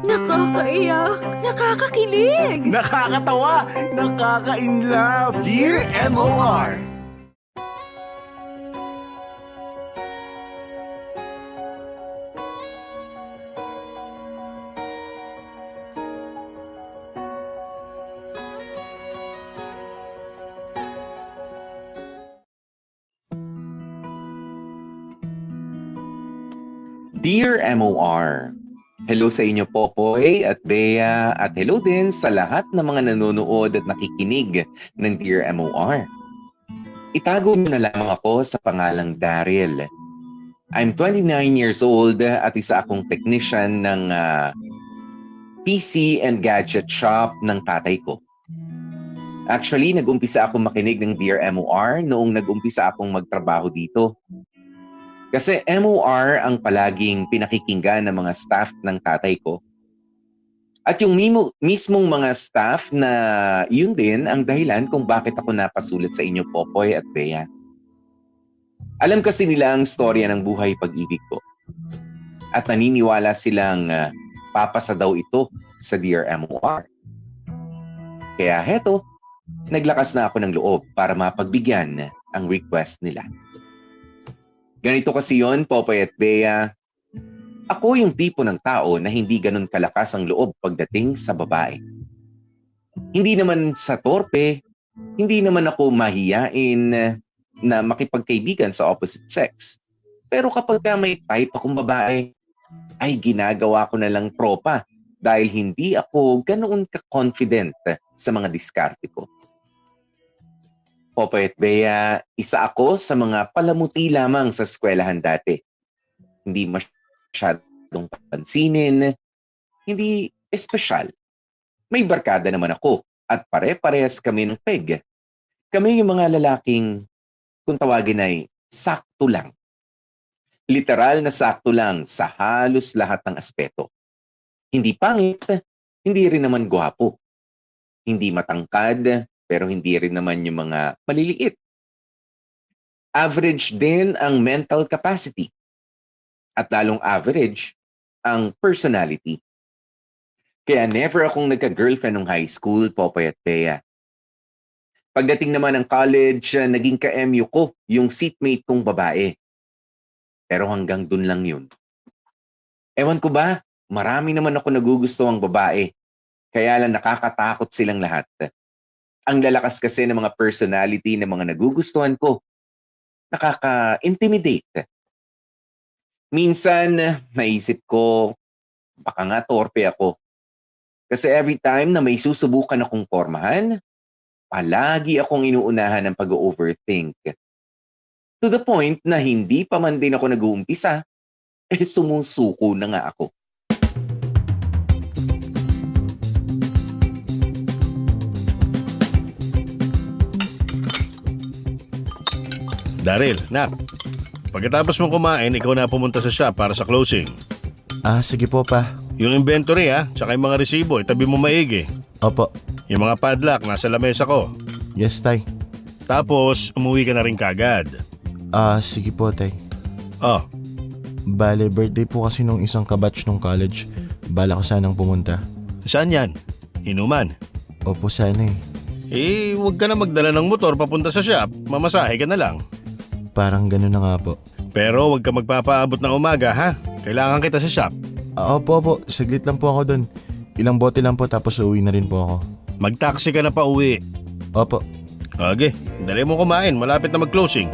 Nakakaiyak, nakakakilig. Nakakatawa, nakaka-inlove. Dear MOR. Dear MOR, hello sa inyo Popoy at Bea at hello din sa lahat ng mga nanonood at nakikinig ng Dear MOR. Itago mo na lamang ako sa pangalang Daryl. I'm 29 years old at isa akong technician ng PC and gadget shop ng tatay ko. Actually, nag-umpisa akong makinig ng Dear MOR noong nag-umpisa akong magtrabaho dito. Kasi MOR ang palaging pinakikinggan ng mga staff ng tatay ko. At yung mismong mga staff na yun din ang dahilan kung bakit ako napasulit sa inyo, Popoy at Bea. Alam kasi nila ang storya ng buhay pag-ibig ko. At naniniwala silang papasa daw ito sa Dear MOR. Kaya heto, naglakas na ako ng loob para mapagbigyan ang request nila. Ganito kasi yon, Popoy at Bea. Ako yung tipo ng tao na hindi ganun kalakas ang loob pagdating sa babae. Hindi naman sa torpe, hindi naman ako mahiyain na makipagkaibigan sa opposite sex. Pero kapag may type akong babae, ay ginagawa ko na lang tropa dahil hindi ako ganoon ka-confident sa mga diskarte ko. Popoy at Bea, isa ako sa mga palamuti lamang sa eskwelahan dati. Hindi masyadong pansinin, hindi espesyal. May barkada naman ako at pare-parehas kami ng peg. Kami yung mga lalaking, kung tawagin ay, sakto lang. Literal na sakto lang sa halos lahat ng aspeto. Hindi pangit, hindi rin naman gwapo. Hindi matangkad, pero hindi rin naman yung mga maliliit. Average din ang mental capacity. At lalong average ang personality. Kaya never akong nagka-girlfriend nung high school, Popoy at Bea. Pagdating naman ng college, naging ka-MU ko yung seatmate kong babae. Pero hanggang dun lang yun. Ewan ko ba, marami naman ako nagugustuhang babae. Kaya lang nakakatakot silang lahat. Ang lalakas kasi ng mga personality ng mga nagugustuhan ko. Nakaka-intimidate. Minsan, naisip ko, baka nga torpe ako. Kasi every time na may susubukan akong pormahan, palagi akong inuunahan ng pag-overthink. To the point na hindi pa man din ako nag-uumpisa, sumusuko na nga ako. Daryl, Nak, pagkatapos mong kumain, ikaw na pumunta sa shop para sa closing. Sige po pa. Yung inventory tsaka yung mga resibo, itabi mo maigi. Opo. Yung mga padlock, nasa lamesa ko. Yes, tay. Tapos, umuwi ka na rin kagad. Sige po, tay. Oh, Bale, birthday po kasi nung isang kabatch nung college. Bala ko sanang pumunta. saan yan? Inuman. Opo, sana Huwag ka na magdala ng motor papunta sa shop. Mamasahe ka na lang. Parang ganun na nga po. Pero huwag ka magpapaabot ng umaga, ha? Kailangan kita sa shop. Opo. Saglit lang po ako dun. Ilang bote lang po tapos uuwi na rin po ako. Mag-taxi ka na pa uwi. Opo. Okay, dali mo kumain. Malapit na mag-closing.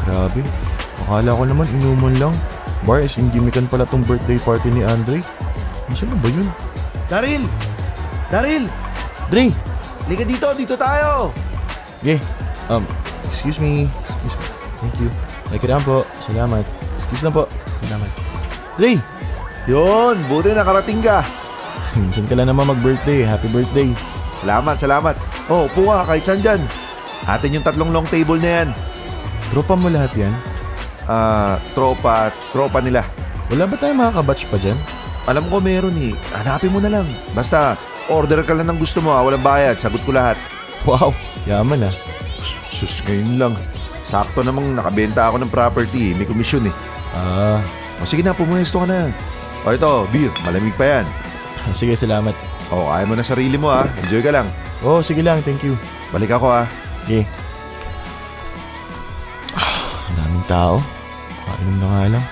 Grabe. Akala ko naman inuman lang. Bar is gimikan pala tong birthday party ni Andre. Nasaan na ba yun? Daryl! Daryl! Dre! Liga dito tayo! Yeah. Excuse me. Thank you. May kailangan po. Salamat. Excuse lang po. Salamat. Dre! Yun, buti nakarating ka. Minsan ka lang naman mag-birthday. Happy birthday. Salamat. Oh, upo ka kahit saan dyan. Atin yung 3 long table na yan. Tropa mo lahat yan? Tropa nila. Wala ba tayong mga kabatch pa dyan? Alam ko meron eh. Hanapin mo na lang. Basta, order ka lang ng gusto mo walang bayad. Sagot ko lahat. Wow, yaman ah. Sus, ngayon lang. Sakto namang nakabenta ako ng property. May komisyon eh. O sige na, pumuesto ka na. O ito, beer. Malamig pa yan. Sige, salamat. O, ayaw mo na sarili mo Enjoy ka lang. Oh, sige lang, thank you. Balik ako Okay. Ang daming tao. Kainom na nga lang.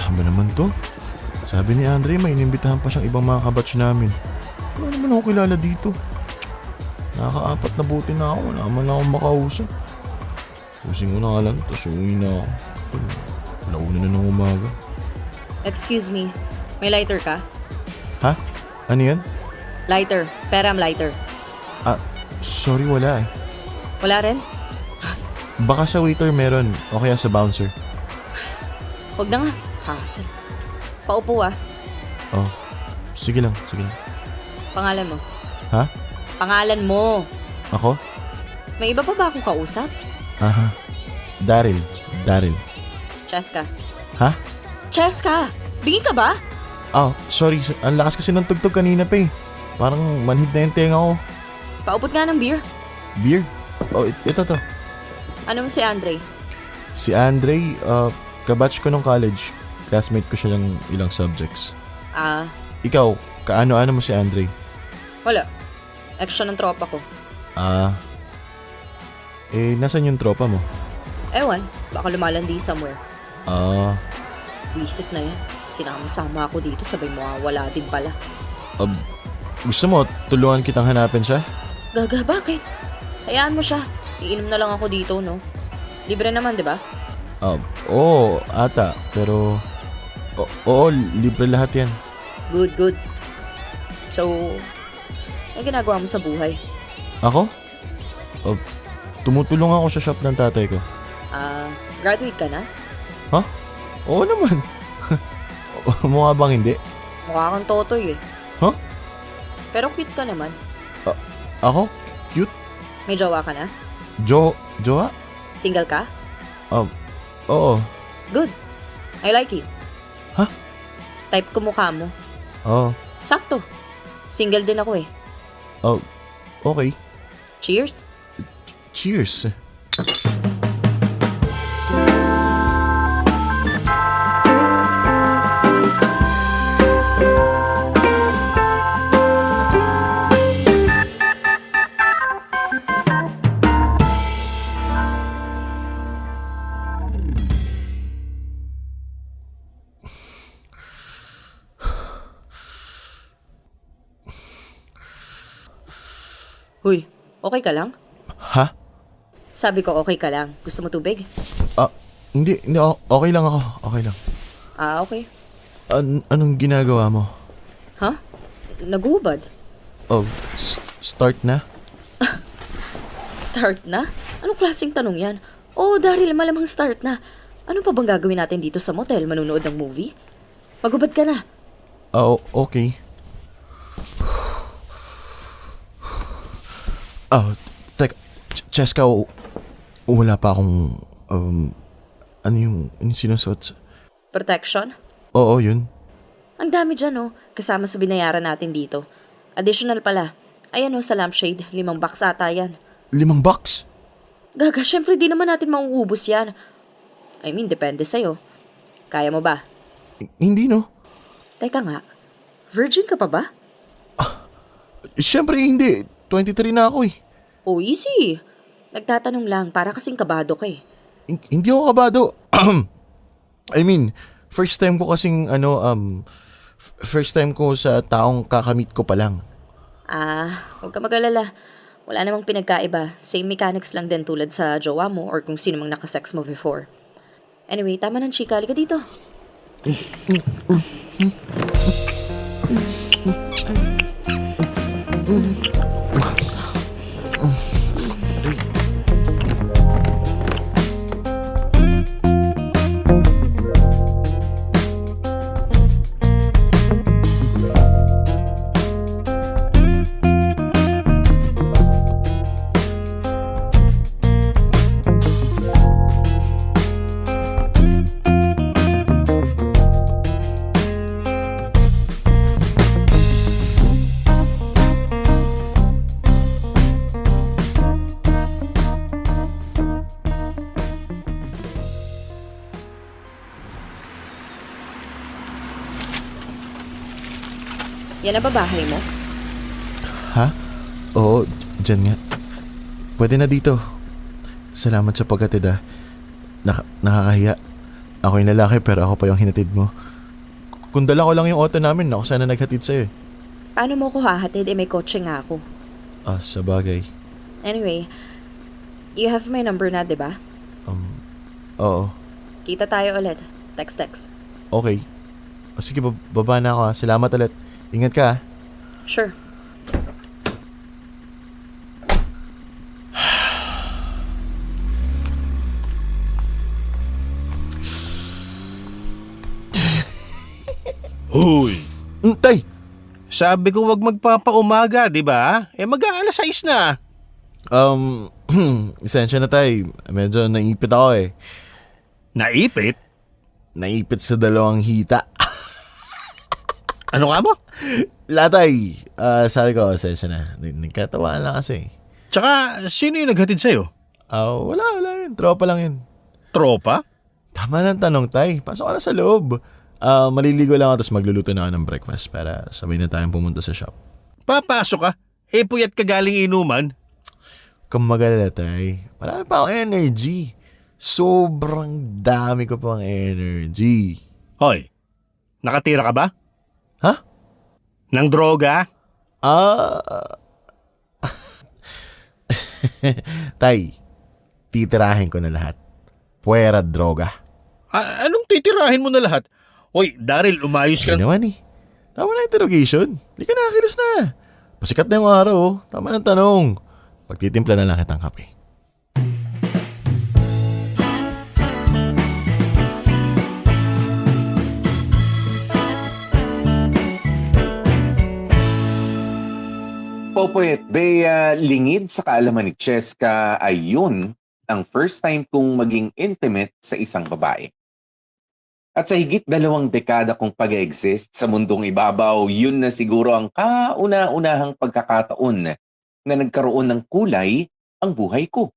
Ano ba naman to? Sabi ni Andre, may inimbitahan pa siyang ibang mga kabatch namin. Wala naman ako kilala dito. Nakaka-4 na buti na ako. Wala naman akong makausap. Pusing ko na nga lang, tapos uwi na ako. Launa na ng umaga. Excuse me, may lighter ka? Ha? Ano yan? Lighter, peram lighter. Sorry, wala eh. Wala rin? Baka sa waiter meron, o kaya sa bouncer. Huwag na nga, hassle. Paupo Oh, sige lang, sige lang. Pangalan mo? Ha? Pangalan mo! Ako? May iba pa ba akong kausap? Aha. Daryl. Cheska. Ha? Cheska! Bigin ka ba? Sorry. Ang lakas kasi ng tugtog kanina pa eh. Parang manhid na yung tenga ko. Paupot nga ng beer. Beer? Oh, ito to. Ano mo si Andre? Si Andre, kabatch ko nung college. Classmate ko siya ng ilang subjects. Ikaw, kaano-ano mo si Andre? Wala. Extra ng tropa ko. Nasan yung tropa mo? Ewan, baka lumalandi somewhere. Visit na yan. Sinama-sama ako dito, sabay mawawala din pala. Gusto mo, tulungan kitang hanapin siya? Gaga, bakit? Hayaan mo siya. Iinom na lang ako dito, no? Libre naman, di ba? Oo, ata. Pero, oo, libre lahat yan. Good. So, ano ginagawa mo sa buhay? Ako? Tumutulong ako sa shop ng tatay ko. Graduate ka na? Oo naman. Mukha bang hindi? Mukha kang totoy eh. Huh? Pero cute ka naman. Ako? Cute? May jowa ka na? Jowa? Single ka? Oo. Good. I like you. Ha? Type ko mukha mo. Oo. Sakto. Single din ako eh. Okay. Cheers. Cheers. Huy, okay ka lang? Ha? Sabi ko okay ka lang. Gusto mo tubig? Hindi, okay lang ako. Okay lang. Okay. Anong ginagawa mo? Ha? Nagubad? Start na? Start na? Anong klaseng tanong yan? Daryl, malamang start na. Ano pa bang gagawin natin dito sa motel? Manunood ng movie? Magubad ka na. Okay. Teka, Cheska, wala pa akong, ano yung sinusuot? Protection? Oo, yun. Ang dami dyan, kasama sa binayaran natin dito. Additional pala. Ayan sa lampshade, 5 box ata yan. 5 bucks? Gaga, syempre di naman natin mauubos yan. I mean, depende sa'yo. Kaya mo ba? Hindi, no? Teka nga, virgin ka pa ba? Siyempre hindi. 23 na ako eh. Easy. Nagtatanong lang, para kasing kabado ka eh. Hindi ako kabado. I mean, first time ko kasing first time ko sa taong kakamit ko pa lang. Huwag ka mag-alala. Wala namang pinagkaiba. Same mechanics lang din tulad sa jowa mo or kung sino mang nakasex mo before. Anyway, tama ng chika. Halika dito. Yan na ba bahay mo? Ha? Oo, dyan nga. Pwede na dito. Salamat sa paghatid ah. Nakakahiya. Ako yung lalaki pero ako pa yung hinatid mo. Kung dala ko lang yung auto namin, ako sana naghatid sa'yo eh. Paano mo ko hahatid? May kotse nga ako. Ah, sa bagay. Anyway, you have my number na, di ba? Oo. Kita tayo ulit. Text. Okay. O sige, baba na ako ah. Salamat ulit. Ingat ka ah. Sure. Hoy! Tay! Sabi ko wag magpapaumaga, di ba? Mag-aalas 6 na. Isensya na tay. Medyo naipit ako eh. Naipit? Naipit sa dalawang hita. Ano ka mo? Latay! Sabi ko, isensya na. Nagkatawaan lang kasi. Tsaka, sino yung naghatid sa'yo? Wala yun. Tropa lang yun. Tropa? Tama ng tanong, tay. Pasok ka na sa loob. Maliligo lang ako tapos magluluto na ako ng breakfast para sabay na tayong pumunta sa shop. Papasok ka? Puyat ka galing inuman? Kung magalala, tay. Marami pa akong energy. Sobrang dami ko pang energy. Hoy, nakatira ka ba? Ha? Nang droga? Tay, titirahin ko na lahat. Puwera droga. Anong titirahin mo na lahat? Hoy, Daryl, umayos ka. Hindi naman eh. Tama na interrogation. Hindi ka nakakilos na. Pasikat na yung araw. Oh. Tama ng tanong. Pagtitimpla na lang kitang kape. Popoy at Bea, lingid sa kaalaman ni Cheska ay yun ang first time kong maging intimate sa isang babae. At sa higit 2 dekada kong pag-exist sa mundong ibabaw, yun na siguro ang kauna-unahang pagkakataon na nagkaroon ng kulay ang buhay ko.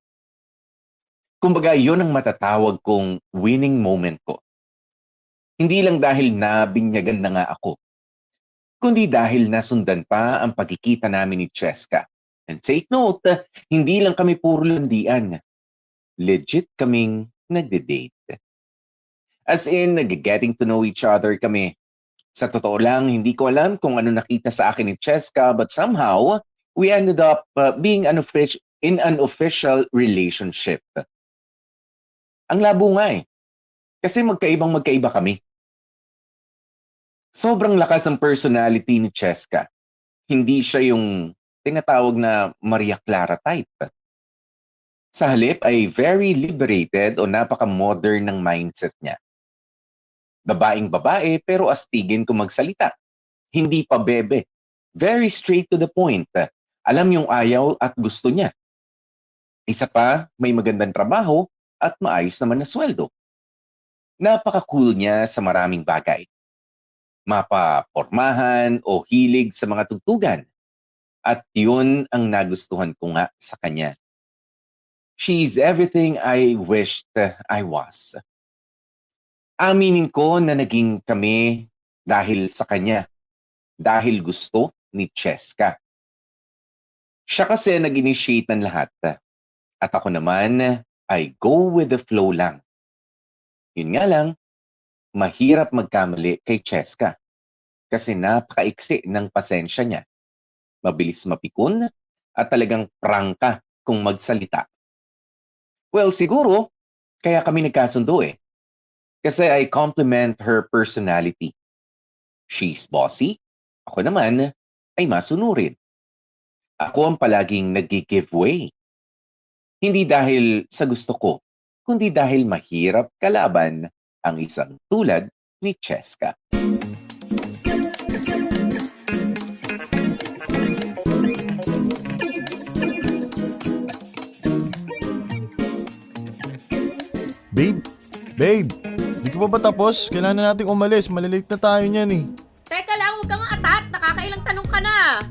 Kumbaga, yun ang matatawag kong winning moment ko. Hindi lang dahil nabinyagan na nga ako, kundi dahil nasundan pa ang pagkikita namin ni Cheska. And take note, hindi lang kami puro landian. Legit kaming nagde-date. As in, nag-getting to know each other kami. Sa totoo lang, hindi ko alam kung ano nakita sa akin ni Cheska, but somehow, we ended up being in an official relationship. Ang labo nga eh. Kasi magkaiba kami. Sobrang lakas ang personality ni Cheska. Hindi siya yung tinatawag na Maria Clara type. Sa halip ay very liberated o napaka-modern ng mindset niya. Babaeng babae pero astigin kung magsalita. Hindi pa bebe. Very straight to the point. Alam yung ayaw at gusto niya. Isa pa, may magandang trabaho at maayos naman na sweldo. Napaka-cool niya sa maraming bagay. Mapapormahan o hilig sa mga tugtugan. At yun ang nagustuhan ko nga sa kanya. She's everything I wished I was. Aminin ko na naging kami dahil sa kanya. Dahil gusto ni Cheska. Siya kasi nag-initiate ng lahat. At ako naman ay go with the flow lang. Yun nga lang, mahirap magkamali kay Cheska. Kasi napakaiksi ng pasensya niya. Mabilis mapikon at talagang prangka kung magsalita. Well, siguro, kaya kami nagkasundo eh. Kasi I compliment her personality. She's bossy. Ako naman ay masunurin. Ako ang palaging nag-give way. Hindi dahil sa gusto ko, kundi dahil mahirap kalaban ang isang tulad ni Cheska. Babe, di ka pa ba tapos? Kailangan na nating umalis. Malilate na tayo niyan eh. Teka lang, huwag kang atat. Nakakailang tanong ka na.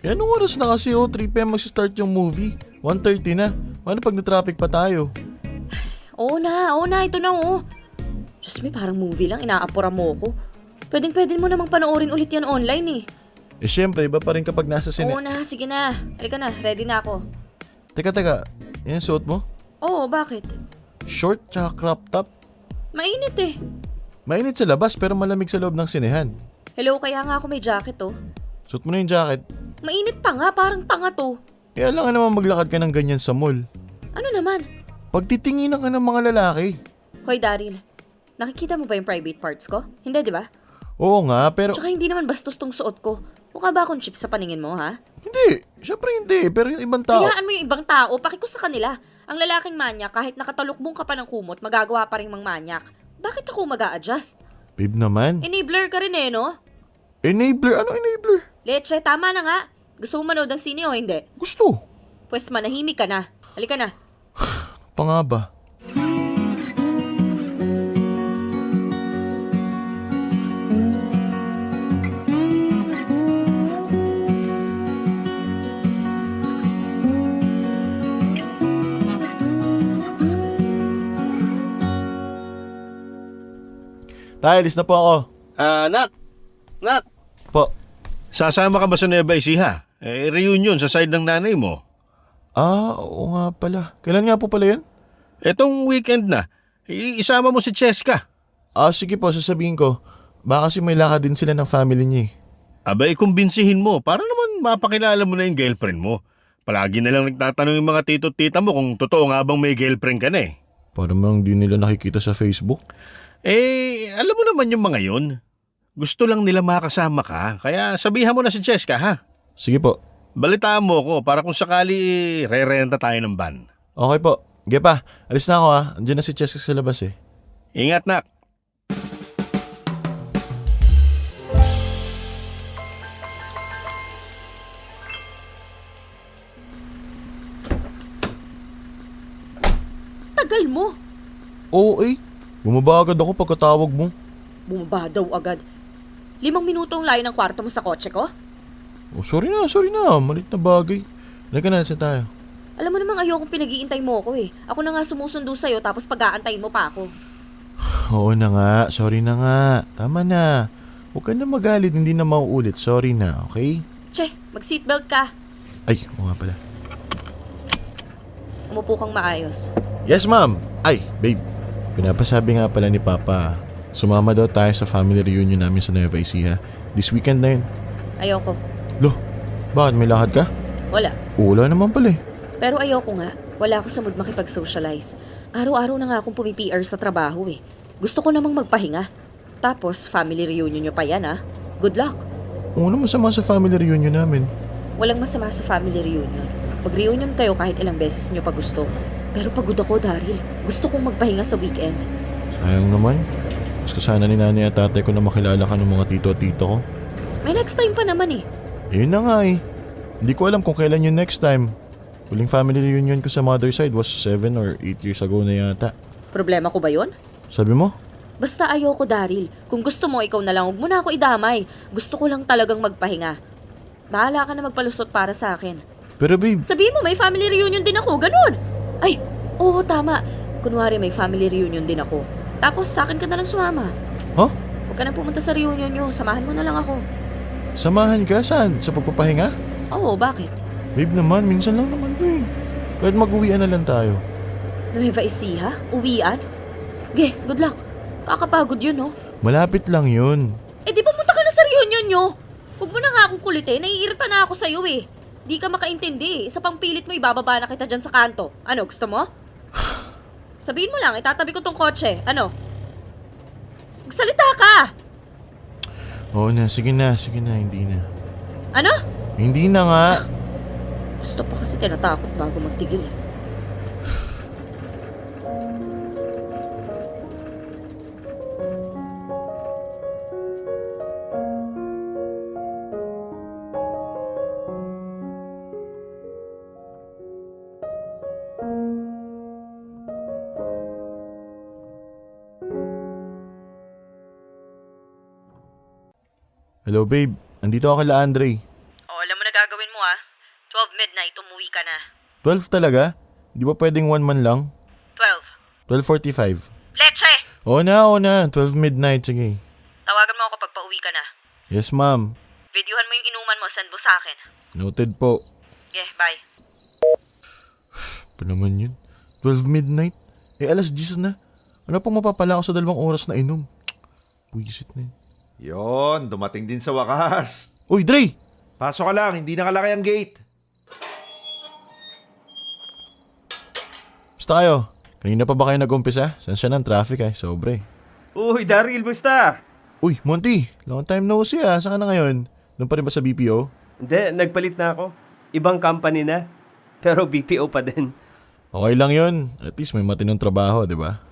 Eh, anong oras na kasi 3 p.m. mag-start yung movie? 1:30 na. Paano pag na-traffic pa tayo? Oo na. Ito na oh. Diyos me, parang movie lang. Inaapura mo ko. Pwedeng mo namang panoorin ulit yan online eh. Eh syempre, iba pa rin kapag nasa Oo na, sige na. Halika na, ready na ako. Teka, yan ang suot mo? Oo, bakit? Short tsaka crop top? Mainit eh. Mainit sa labas pero malamig sa loob ng sinehan. Hello, kaya nga ako may jacket oh. Suot mo na yung jacket. Mainit pa nga, parang tanga to. Kaya lang naman maglakad ka ng ganyan sa mall. Ano naman? Pagtitinginan ka ng mga lalaki. Hoy Daryl, nakikita mo ba yung private parts ko? Hindi, di ba? Oo nga, pero... Tsaka hindi naman bastos tong suot ko. Mukha ba akong chip sa paningin mo, ha? Hindi, syempre hindi. Pero yung ibang tao... Hayaan mo yung ibang tao, pakiko sa kanila. Ang lalaking manyak, kahit nakatalukbong ka pa ng kumot, magagawa pa rin mang manyak. Bakit ako mag-a-adjust? Babe naman. Enabler ka rin eh, no? Enabler? Ano enabler? Leche, tama na nga. Gusto mo manood ng sine o hindi? Gusto. Pwes manahimik ka na. Halika na. Pa nga ba? Tay, alis na po ako. Nak, Po. sasama ka ba sa Nueva Ecija? Reunion sa side ng nanay mo. Oo nga pala. Kailan nga po pala yan? Etong weekend na, isama mo si Cheska. Sige po, sasabihin ko. Baka kasi may lakad din sila ng family niya eh. Abay, kumbinsihin mo para naman mapakilala mo na yung girlfriend mo. Palagi na lang nagtatanong yung mga tito at tita mo kung totoo nga bang may girlfriend ka na eh. Para mang di nila nakikita sa Facebook. Alam mo naman yung mga yun. Gusto lang nila makasama ka, kaya sabihan mo na si Cheska ha. Sige po. Balitaan mo ko para kung sakali re-renta tayo ng van. Okay po. Gepa, alis na ako ha. Andiyan na si Cheska sa labas eh. Ingat nak. Tagal mo. Oo eh. Bumaba agad ako pagkatawag mo. Bumaba daw agad. 5 minuto ang layo ng kwarto mo sa kotse ko? Sorry na. Malit na bagay. Halika na, saan tayo? Alam mo namang ayokong pinag-iintay mo ako eh. Ako na nga sumusundo sa'yo tapos pag-aantayin mo pa ako. Oo na nga, sorry na nga. Tama na. Huwag ka na magalit, hindi na mauulit. Sorry na, okay? Che, mag-seatbelt ka. Ay, oo nga pala. Umupo kang maayos. Yes, ma'am. Ay, babe. Pinapasabi nga pala ni Papa, sumama daw tayo sa family reunion namin sa Nueva Ecija. This weekend na yun. Ayoko. Loh, bakit may lakad ka? Wala. Wala naman pala eh. Pero ayoko nga. Wala ako sa mood makipag-socialize. Araw-araw na nga akong pumi-PR sa trabaho eh. Gusto ko namang magpahinga. Tapos, family reunion nyo pa yan ah. Good luck. Ano masama sa family reunion namin? Walang masama sa family reunion. Mag-reunion kayo kahit ilang beses nyo pa gusto. Pero pagod ako, Daryl. Gusto kong magpahinga sa weekend. Sayang naman. Gusto sana ni nanay at tatay ko na makilala ka ng mga tito at tito ko. May next time pa naman eh. Yun na nga eh. Hindi ko alam kung kailan yung next time. Huling family reunion ko sa mother side was 7 or 8 years ago na yata. Problema ko ba yon? Sabi mo? Basta ayoko, Daryl. Kung gusto mo, ikaw na lang. Huwag mo na ako idamay. Gusto ko lang talagang magpahinga. Bahala ka na magpalusot para sa akin. Pero babe, Sabihin mo, may family reunion din ako. Ganun! Ay, oo, tama. Kunwari, may family reunion din ako. Tapos, sa akin ka na lang sumama. huh? Huwag ka na pumunta sa reunion nyo. Samahan mo na lang ako. Samahan ka? Saan? Sa pagpapahinga? Oo, bakit? Babe naman, minsan lang naman to eh. Kahit mag-uwian na lang tayo. Nueva Ecija? Uwian? Ge, good luck. Kakapagod yun, no? Malapit lang yun. Eh, di pumunta ka na sa reunion nyo? Huwag mo na nga akong kulitin. Naiirita na ako sa'yo eh. Di ka makaintindi. Isa pang pilit mo, ibababa na kita dyan sa kanto. Ano, gusto mo? Sabihin mo lang, itatabi ko tong kotse. Ano? Magsalita ka! Oo na, sige na, hindi na. Ano? Hindi na nga. Gusto pa kasi tinatakot bago magtigil eh. Hello babe, andito ako kay Andre. Alam mo na gagawin mo ah. 12 midnight, umuwi ka na. 12 talaga? Di ba pwedeng 1 man lang? 12. 12:45. Leche! Oo na. 12 midnight, sige. Tawagan mo ako pag pauwi ka na. Yes ma'am. Videohan mo yung inuman mo Noted po. Yeah, bye. Pa naman yun? 12 midnight? Alas 10 na. Ano pang mapapala ako sa 2 oras na inom? Buisit na yun. Yon, dumating din sa wakas. Uy, Dre! Pasok ka lang, hindi nakalakay ang gate. Basta kayo. Kanina pa ba kayo nag-umpisa? Saan siya ng traffic Sobre. Uy, Daryl, basta? Uy, Monty. Long time no see Saan ka na ngayon? Doon pa rin ba sa BPO? Hindi, nagpalit na ako. Ibang company na. Pero BPO pa din. Okay lang yun. At least may matinong trabaho, di ba?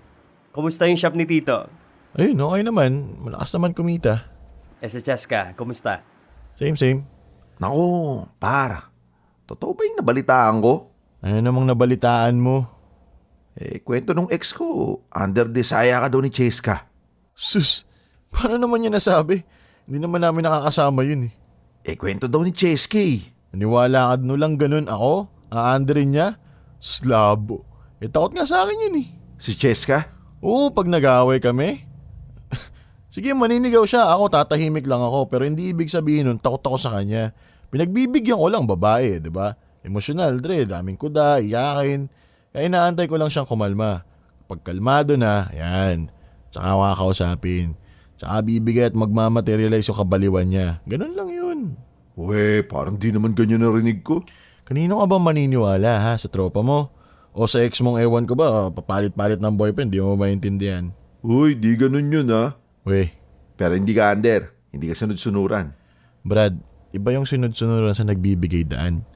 Kumusta yung shop ni Tito? Ayun, okay naman. Malakas naman kumita. Sa Cheska, kumusta? Same. Naku, totoo ba yung nabalitaan ko? Ano namang nabalitaan mo? Kwento nung ex ko, under desaya ka daw ni Cheska. Sus, paano naman niya nasabi? Hindi naman namin nakakasama yun Kwento daw ni Cheska Naniwala ka lang ganun ako? Aandarin niya? Slabo. Takot nga sa akin yun Si Cheska? Oo, pag nag-aaway kami. Sige, maninigaw siya. Ako, tatahimik lang ako. Pero hindi ibig sabihin nun, takot ako sa kanya. Pinagbibigyan ko lang babae, di ba? Emosyonal, Dre. Daming kuda, iyakin. Kaya inaantay ko lang siyang kumalma. Pag kalmado na, yan. Tsaka makakausapin. Tsaka bibigay at magmamaterialize yung kabaliwan niya. Ganun lang yun. Parang di naman ganyan narinig ko. Kanino ka ba maniniwala sa tropa mo? O sa ex mong ewan ko ba, papalit-palit ng boyfriend, di mo maintindihan. Uy, di ganun yun ha. Pero hindi ka under, hindi ka sunod-sunuran. Brad, iba yung sunod-sunuran sa nagbibigay daan.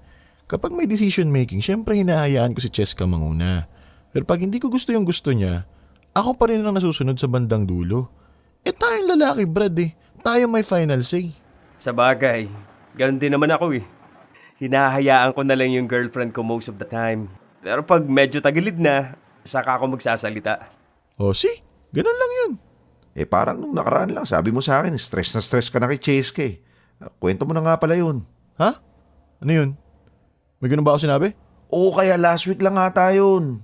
Kapag may decision making, syempre hinahayaan ko si Cheska manguna. Pero pag hindi ko gusto yung gusto niya, ako pa rin ang nasusunod sa bandang dulo. Tayong lalaki, Brad Tayo may final say. Sa bagay, ganun din naman ako Hinahayaan ko na lang yung girlfriend ko most of the time. Pero pag medyo tagilid na, saka ako magsasalita. Ganun lang yun. Parang nung nakaraan lang, sabi mo sa akin, stress na stress ka na kay Cheska Kwento mo na nga pala yun. Ha? Ano yun? May ganun ba ako sinabi? Oo, kaya last week lang ata yun.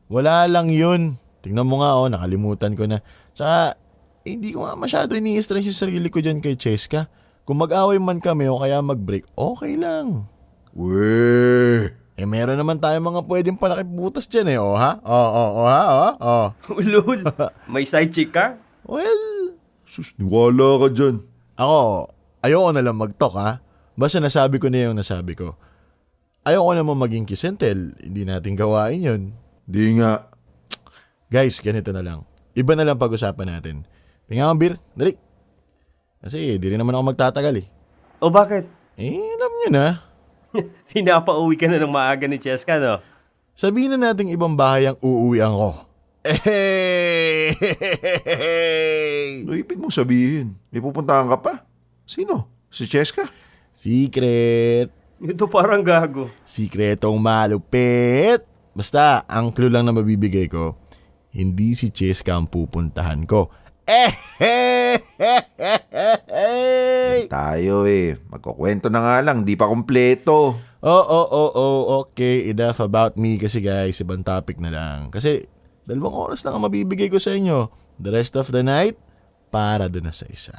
Wala lang yun. Tingnan mo nga nakalimutan ko na. Tsaka, hindi ko nga masyado ini-stress yung sarili ko dyan kay Cheska. Kung mag-away man kami o kaya mag-break, okay lang. Meron naman tayo mga pwedeng panakibutas dyan Ulul, may side chick ka? Well, Sus, niwala ka dyan. ako, ayoko na lang mag-talk Basta nasabi ko na yung nasabi ko. Ayoko naman maging kiss and tell. Hindi natin gawain yun. Di nga. Guys, ganito na lang. Iba na lang pag-usapan natin. Pinga ang beer, dali. Kasi di rin naman ako magtatagal O bakit? Alam nyo na. Pinapauwi ka na ng maaga ni Cheska, no? Sabihin na nating ibang bahay ang uuwian ko. Ano ibig mong sabihin? May pupuntahan ka pa? Sino? Si Cheska? Secret. Ito parang gago. Sikretong malupit. Basta, ang clue lang na mabibigay ko, hindi si Cheska ang pupuntahan ko. Tayo magkukwento na nga lang, di pa kompleto. Okay, enough about me kasi guys, ibang topic na lang. Kasi 2 oras lang ang mabibigay ko sa inyo. The rest of the night, para doon na sa isa.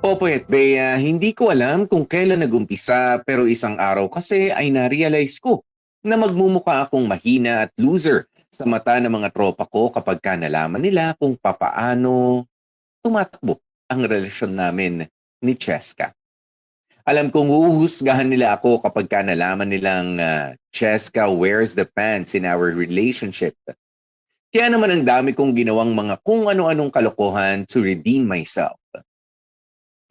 Popoy at Bea, hindi ko alam kung kailan nagumpisa pero isang araw kasi ay na-realize ko na magmumukha akong mahina at loser sa mata ng mga tropa ko kapag nalaman nila kung papaano tumatakbo ang relasyon namin ni Cheska. Alam kong uuhusgahan nila ako kapag nalaman nilang Cheska wears the pants in our relationship. Kaya naman ang dami kong ginawang mga kung ano-anong kalokohan to redeem myself.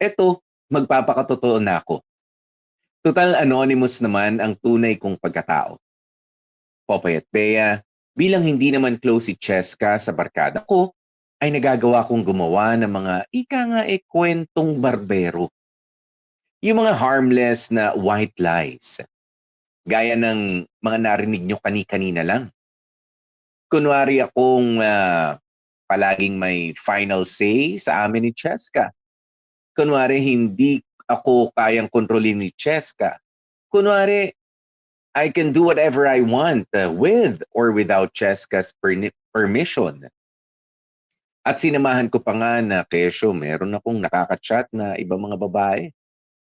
Eto, magpapakatotoo na ako. Total anonymous naman ang tunay kong pagkatao. Popoy at Bea, bilang hindi naman close si Cheska sa barkada ko, ay nagagawa kong gumawa ng mga kwentong barbero. Yung mga harmless na white lies. Gaya ng mga narinig nyo kani-kanina lang. Kunwari akong palaging may final say sa amin ni Cheska. kunwari hindi ako kayang kontrolin ni Cheska. Kunwari, I can do whatever I want with or without Cheska's permission. At sinamahan ko pa nga na kesyo, meron akong nakaka-chat na ibang mga babae.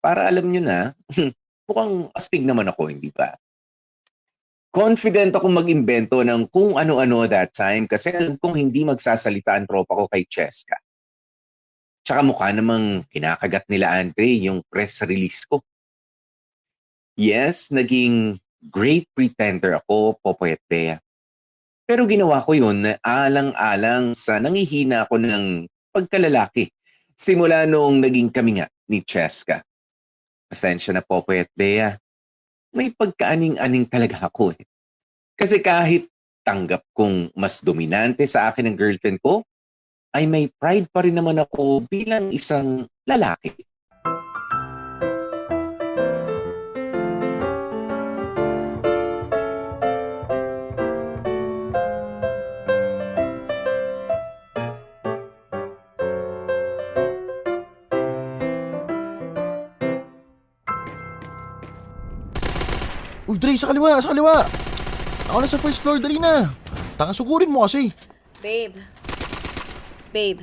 Para alam nyo na, mukhang astig naman ako, hindi ba? Confident akong mag-imbento ng kung ano-ano that time kasi alam kong hindi magsasalita ang tropa ko kay Cheska. Tsaka mukha namang kinakagat nila Andre yung press release ko. Yes, naging great pretender ako, Popoy at Bea. Pero ginawa ko yun na alang-alang sa nangihina ako ng pagkalalaki. Simula noong naging kami nga ni Cheska. Pasensya na Popoy at Bea. May pagkaaning-aning talaga ako eh. Kasi kahit tanggap kong mas dominante sa akin ang girlfriend ko, ay may pride pa rin naman ako bilang isang lalaki. Uy, Dre, sa kaliwa, sa kaliwa! Ako na sa first floor, dali na! Sugurin mo kasi! Babe,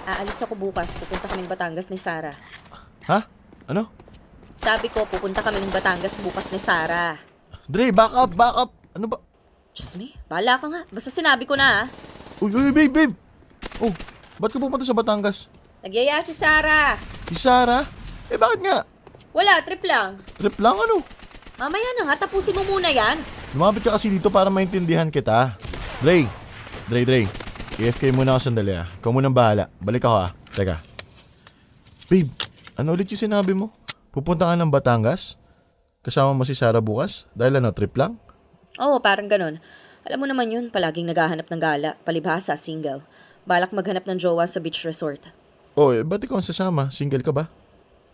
aalis ako bukas. Pupunta kaming Batangas ni Sarah. Ha? Ano? Sabi ko, pupunta kami ng Batangas bukas ni Sarah. Dre, back up! Ano ba? Diyos me, bahala ka nga. Basta sinabi ko na Uy, babe! Oh, ba't ka pupunta sa Batangas? Nagyaya si Sarah. Si Sarah? Eh, bakit nga? Wala, trip lang. Trip lang, ano? Mamaya na nga, tapusin mo muna yan. Lumapit ka kasi dito para maintindihan kita. Dre! AFK muna ako sandali ah. Ikaw munang bahala. Balik ako ah. Teka. Babe, ano ulit yung sinabi mo? Pupunta ka ng Batangas? Kasama mo si Sarah bukas? Dahil ano, trip lang? Oo, parang ganun. Alam mo naman yun, palaging naghahanap ng gala. Palibhasa, single. Balak maghanap ng jowa sa beach resort. Oh, ba't ikaw ang sasama? Single ka ba?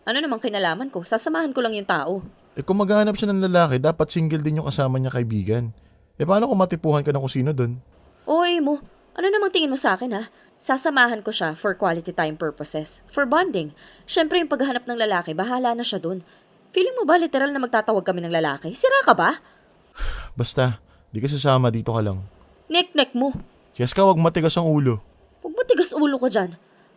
Ano namang kinalaman ko? Sasamahan ko lang yung tao. Kung maghahanap siya ng lalaki, dapat single din yung kasama niya kaibigan. Paano kung matipuhan ka ng kung sino dun? Oy mo, ano namang tingin mo sa akin ha? Sasamahan ko siya for quality time purposes. For bonding. Siyempre yung paghahanap ng lalaki, bahala na siya dun. Feeling mo ba literal na magtatawag kami ng lalaki? Sira ka ba? Basta, di ka sasama, dito ka lang. Nek-nek mo. Yes ka, wag matigas ang ulo. Huwag mo tigas ulo ko dyan.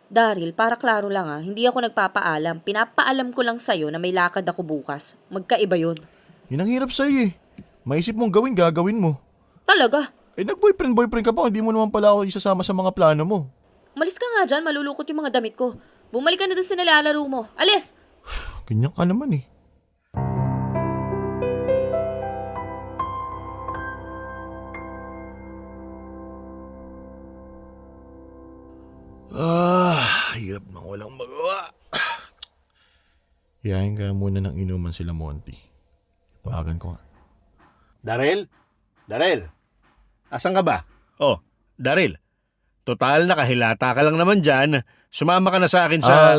Daryl, para klaro lang hindi ako nagpapaalam. Pinapaalam ko lang sa'yo na may lakad ako bukas. Magkaiba yun. Yun ang hirap sa'yo eh. Maisip mong gagawin mo. Talaga? Nag-boyfriend ka pa, hindi mo naman pala ako isasama sa mga plano mo. Umalis ka nga dyan, malulukot yung mga damit ko. Bumalik ka na dun sa nilalaro mo. Alis! Ganyan ka naman eh. Hirap nang walang magawa. Hiyahin ka muna ng inuman sila Monty. Tawagan ko nga. Daryl? Asan ka ba? Oh, Daryl. Total, nakahilata ka lang naman dyan. Sumama ka na sa akin sa...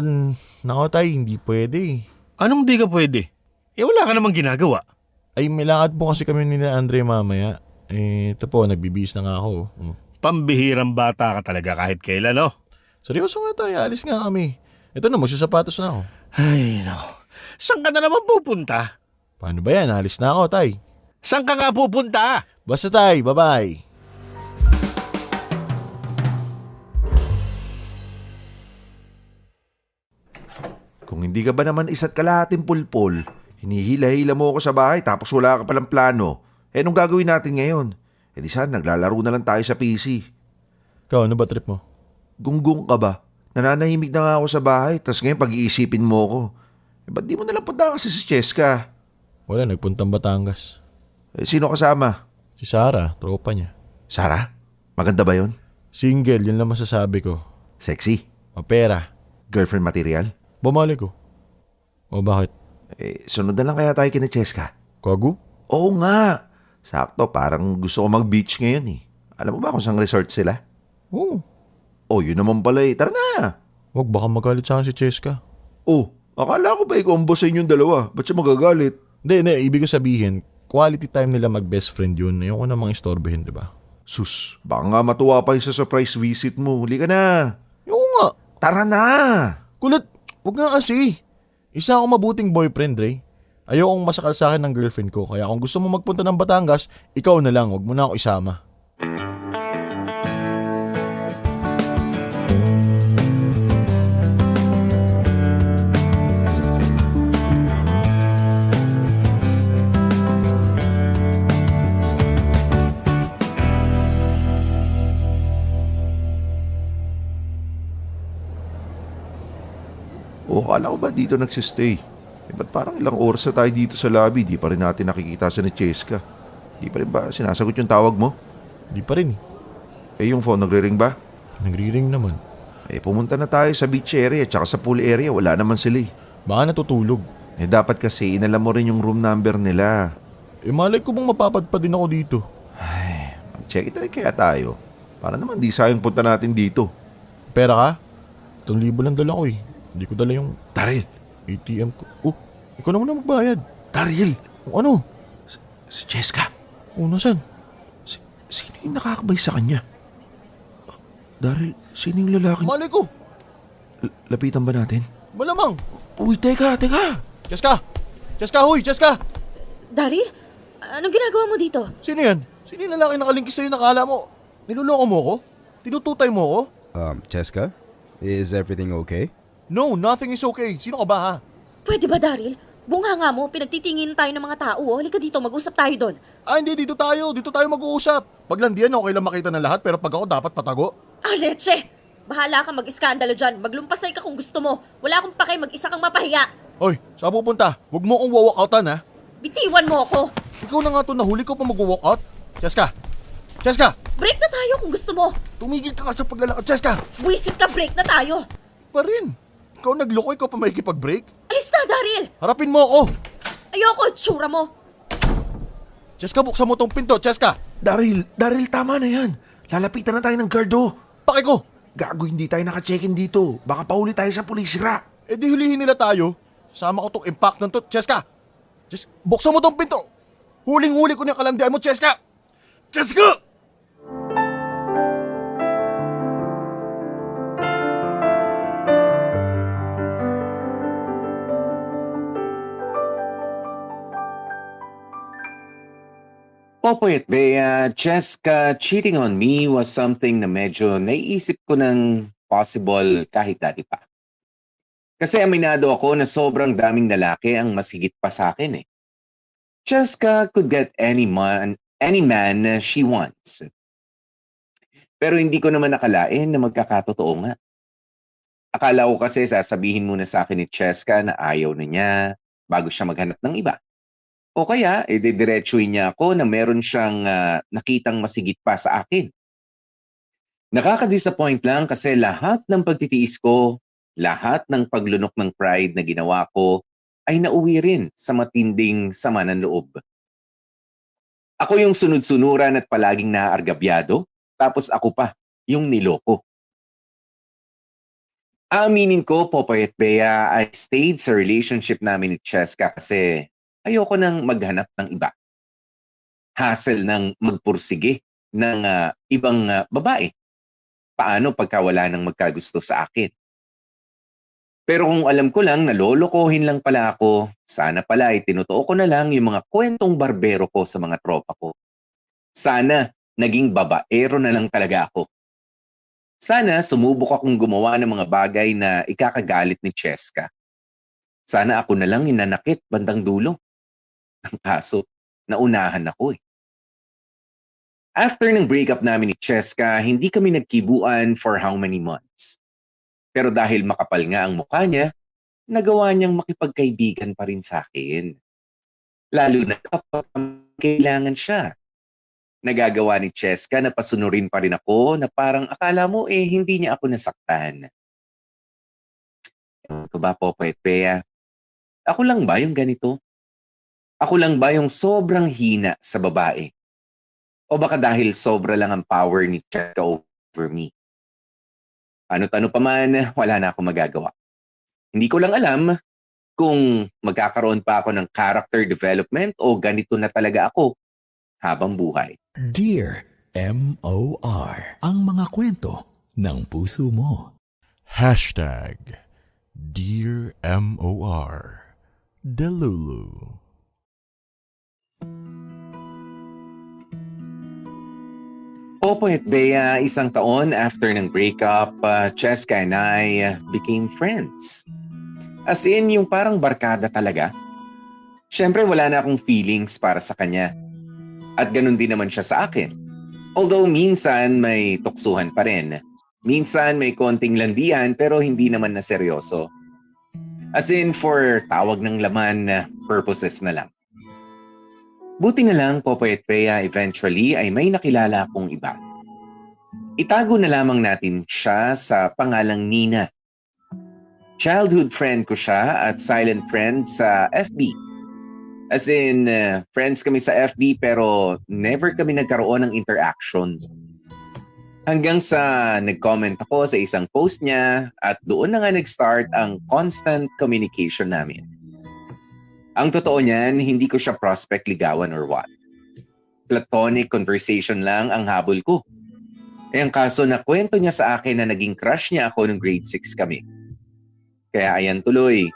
Nako tay, hindi pwede eh. Anong di ka pwede? Wala ka namang ginagawa. Ay, may lakad po kasi kami ni Andre mamaya. Ito po, nagbibihis na nga ako. Pambihirang bata ka talaga kahit kailan, no? Seryoso nga tayo, alis nga kami. Ito na, magsasapatos na ako. Ay, no. Saan ka na naman pupunta? Paano ba yan? Alis na ako, tay. Saan ka nga pupunta? Basta tay, bye-bye. Kung hindi ka ba naman isa't kalahating pulpol, hinihila-hila mo ako sa bahay tapos wala ka palang plano. Anong gagawin natin ngayon? Di sana naglalaro na lang tayo sa PC. Ikaw, ano ba trip mo? Gunggong ka ba? Nananahimik na nga ako sa bahay tapos ngayon pag-iisipin mo ako. Ba't di mo nalang punta kasi si Cheska? Wala, nagpuntang Batangas. Sino kasama? Si Sarah, tropa niya. Sarah? Maganda ba yun? Single, yun lang masasabi ko. Sexy? Mapera. Girlfriend material? Bumalik ko. O bakit? Sunod na lang kaya tayo kina Cheska? Kagu? Oo nga. Sakto, parang gusto ko mag-beach ngayon eh. Alam mo ba kung saan resort sila? Oo. Oh, yun naman pala eh. Tara na! Wag, baka magalit sa akin si Cheska. Oh, akala ko ba ikaw ang boss sa inyong dalawa? Ba't siya magagalit? Hindi. Ibig ko sabihin, quality time nila mag-best friend yun. Ayoko namang istorbohin, di ba? Sus, baka nga matuwa pa yung sa surprise visit mo. Huli ka na. Oo nga. Tara na! Kulit. Huwag nga kasi. Isa akong mabuting boyfriend, Ray. Ayokong masakal sa akin ng girlfriend ko. Kaya kung gusto mo magpunta ng Batangas, ikaw na lang. Huwag mo na ako isama. O akala ko ba dito nagsistay? Ba't parang ilang oras na tayo dito sa lobby, di pa rin natin nakikita sa ni Cheska? Di pa rin ba sinasagot yung tawag mo? Di pa rin eh. Yung phone nagre-ring ba? Nagri-ring naman. Pumunta na tayo sa beach area tsaka sa pool area, wala naman sila eh. Baka natutulog. Dapat kasi inalam mo rin yung room number nila. Malay ko bang mapapadpa din ako dito. Check it rin kaya tayo. Para naman di sayang punta natin dito. Pera ka? 1,000 lang dala ko eh. Hindi ko dala yung Daryl! ATM ko. Ikaw na muna magbayad. Daryl! Ano? Si Cheska! Nasaan? Sino yung nakakabay sa kanya? Daryl, sino yung lalaki? Malay ko! Lapitan ba natin? Malamang! Uy, teka! Cheska! Cheska, huy! Cheska! Daryl, anong ginagawa mo dito? Sino yan? Sino yung lalaki nakalingkis sa'yo nakala mo? Niloloko mo ko? Tinututay mo ko? Cheska, is everything okay? No, nothing is okay. Sino ka ba ha? Pwede ba, Daryl? Bunganga mo, pinagtitingin tayo ng mga tao. Halika dito, mag-usap tayo doon. Hindi. Dito tayo mag-uusap. Paglandian, okay lang makita ng lahat, pero pag ako dapat patago. Leche! Bahala ka mag-iskandalo dyan. Maglumpasay ka kung gusto mo. Wala akong pakay, mag-isa kang mapahiya. Hoy, saan pupunta? Huwag mo akong wawakoutan ha. Bitiwan mo ako. Ikaw na nga to, nahuli ko pa mag-walkout. Cheska! Cheska! Break na tayo kung gusto mo. Tumigil ka sa paglalakad. Cheska! Buisit ka, break na tayo. Pa rin. Ikaw nagloko, ikaw pa makikipag-break. Alis na, Daryl! Harapin mo ako. Ayoko, tsura mo. Cheska, buksan mo tong pinto. Cheska! Daryl, tama na yan. Lalapitan na tayo ng guard oh. Paki ko! Gago, hindi tayo naka-check-in dito. Baka pauli tayo sa pulisira. Di hulihin nila tayo. Sama ko tong impact ng to. Cheska! Buksan mo tong pinto. Huling-huli ko na yung kalandian mo, Cheska! Cheska! Popoy at Bea, Cheska cheating on me was something na medyo naiisip ko ng possible kahit dati pa. Kasi aminado ako na sobrang daming lalaki ang masigit pa sa akin eh. Cheska could get any man she wants. Pero hindi ko naman nakalain na magkakatotoo nga. Akala ko kasi sasabihin muna sa akin ni Cheska na ayaw na niya bago siya maghanap ng iba. O kaya, didiretsuhin niya ako na meron siyang nakitang masigit pa sa akin. Nakaka-disappoint lang kasi lahat ng pagtitiis ko, lahat ng paglunok ng pride na ginawa ko, ay nauwi rin sa matinding sama ng loob. Ako yung sunod-sunuran at palaging naaargabyado, tapos ako pa, yung niloko. Aminin ko, Popoy at Bea, I stayed sa relationship namin ni Cheska kasi ayoko nang maghanap ng iba. Hassle ng magpursige ng ibang babae. Paano pagka wala nang magkagusto sa akin? Pero kung alam ko lang, nalolokohin lang pala ako, sana pala ay tinutuo ko na lang yung mga kwentong barbero ko sa mga tropa ko. Sana naging babaero na lang talaga ako. Sana sumubok akong gumawa ng mga bagay na ikakagalit ni Cheska. Sana ako na lang inanakit bandang dulo. Ang kaso, naunahan ako eh. After ng breakup namin ni Cheska, hindi kami nagkibuan for how many months. Pero dahil makapal nga ang mukha niya, nagawa niyang makipagkaibigan pa rin sa akin. Lalo na kapag kailangan siya. Nagagawa ni Cheska na pasunurin pa rin ako na parang akala mo hindi niya ako nasaktan. Ewan ko ba, Popoy at Bea? Ako lang ba yung ganito? Ako lang ba yung sobrang hina sa babae? O baka dahil sobra lang ang power ni Cheska over me? Ano-tano pa man, wala na akong magagawa. Hindi ko lang alam kung magkakaroon pa ako ng character development o ganito na talaga ako habang buhay. Dear M.O.R. Ang mga kwento ng puso mo. Hashtag Dear M.O.R. Delulu. Popo at Bea, isang taon after ng breakup, Cheska and I became friends. As in, yung parang barkada talaga. Siyempre, wala na akong feelings para sa kanya. At ganun din naman siya sa akin. Although minsan may tuksuhan pa rin. Minsan may konting landian pero hindi naman na seryoso. As in, for tawag ng laman purposes na lang. Buti na lang, Popoy at Bea, eventually ay may nakilala akong iba. Itago na lamang natin siya sa pangalang Nina. Childhood friend ko siya at silent friend sa FB. As in, friends kami sa FB pero never kami nagkaroon ng interaction. Hanggang sa nag-comment ako sa isang post niya at doon na nga nag-start ang constant communication namin. Ang totoo niyan, hindi ko siya prospect ligawan or what. Platonic conversation lang ang habol ko. Ang kaso na kwento niya sa akin na naging crush niya ako nung grade 6 kami. Kaya ayan tuloy.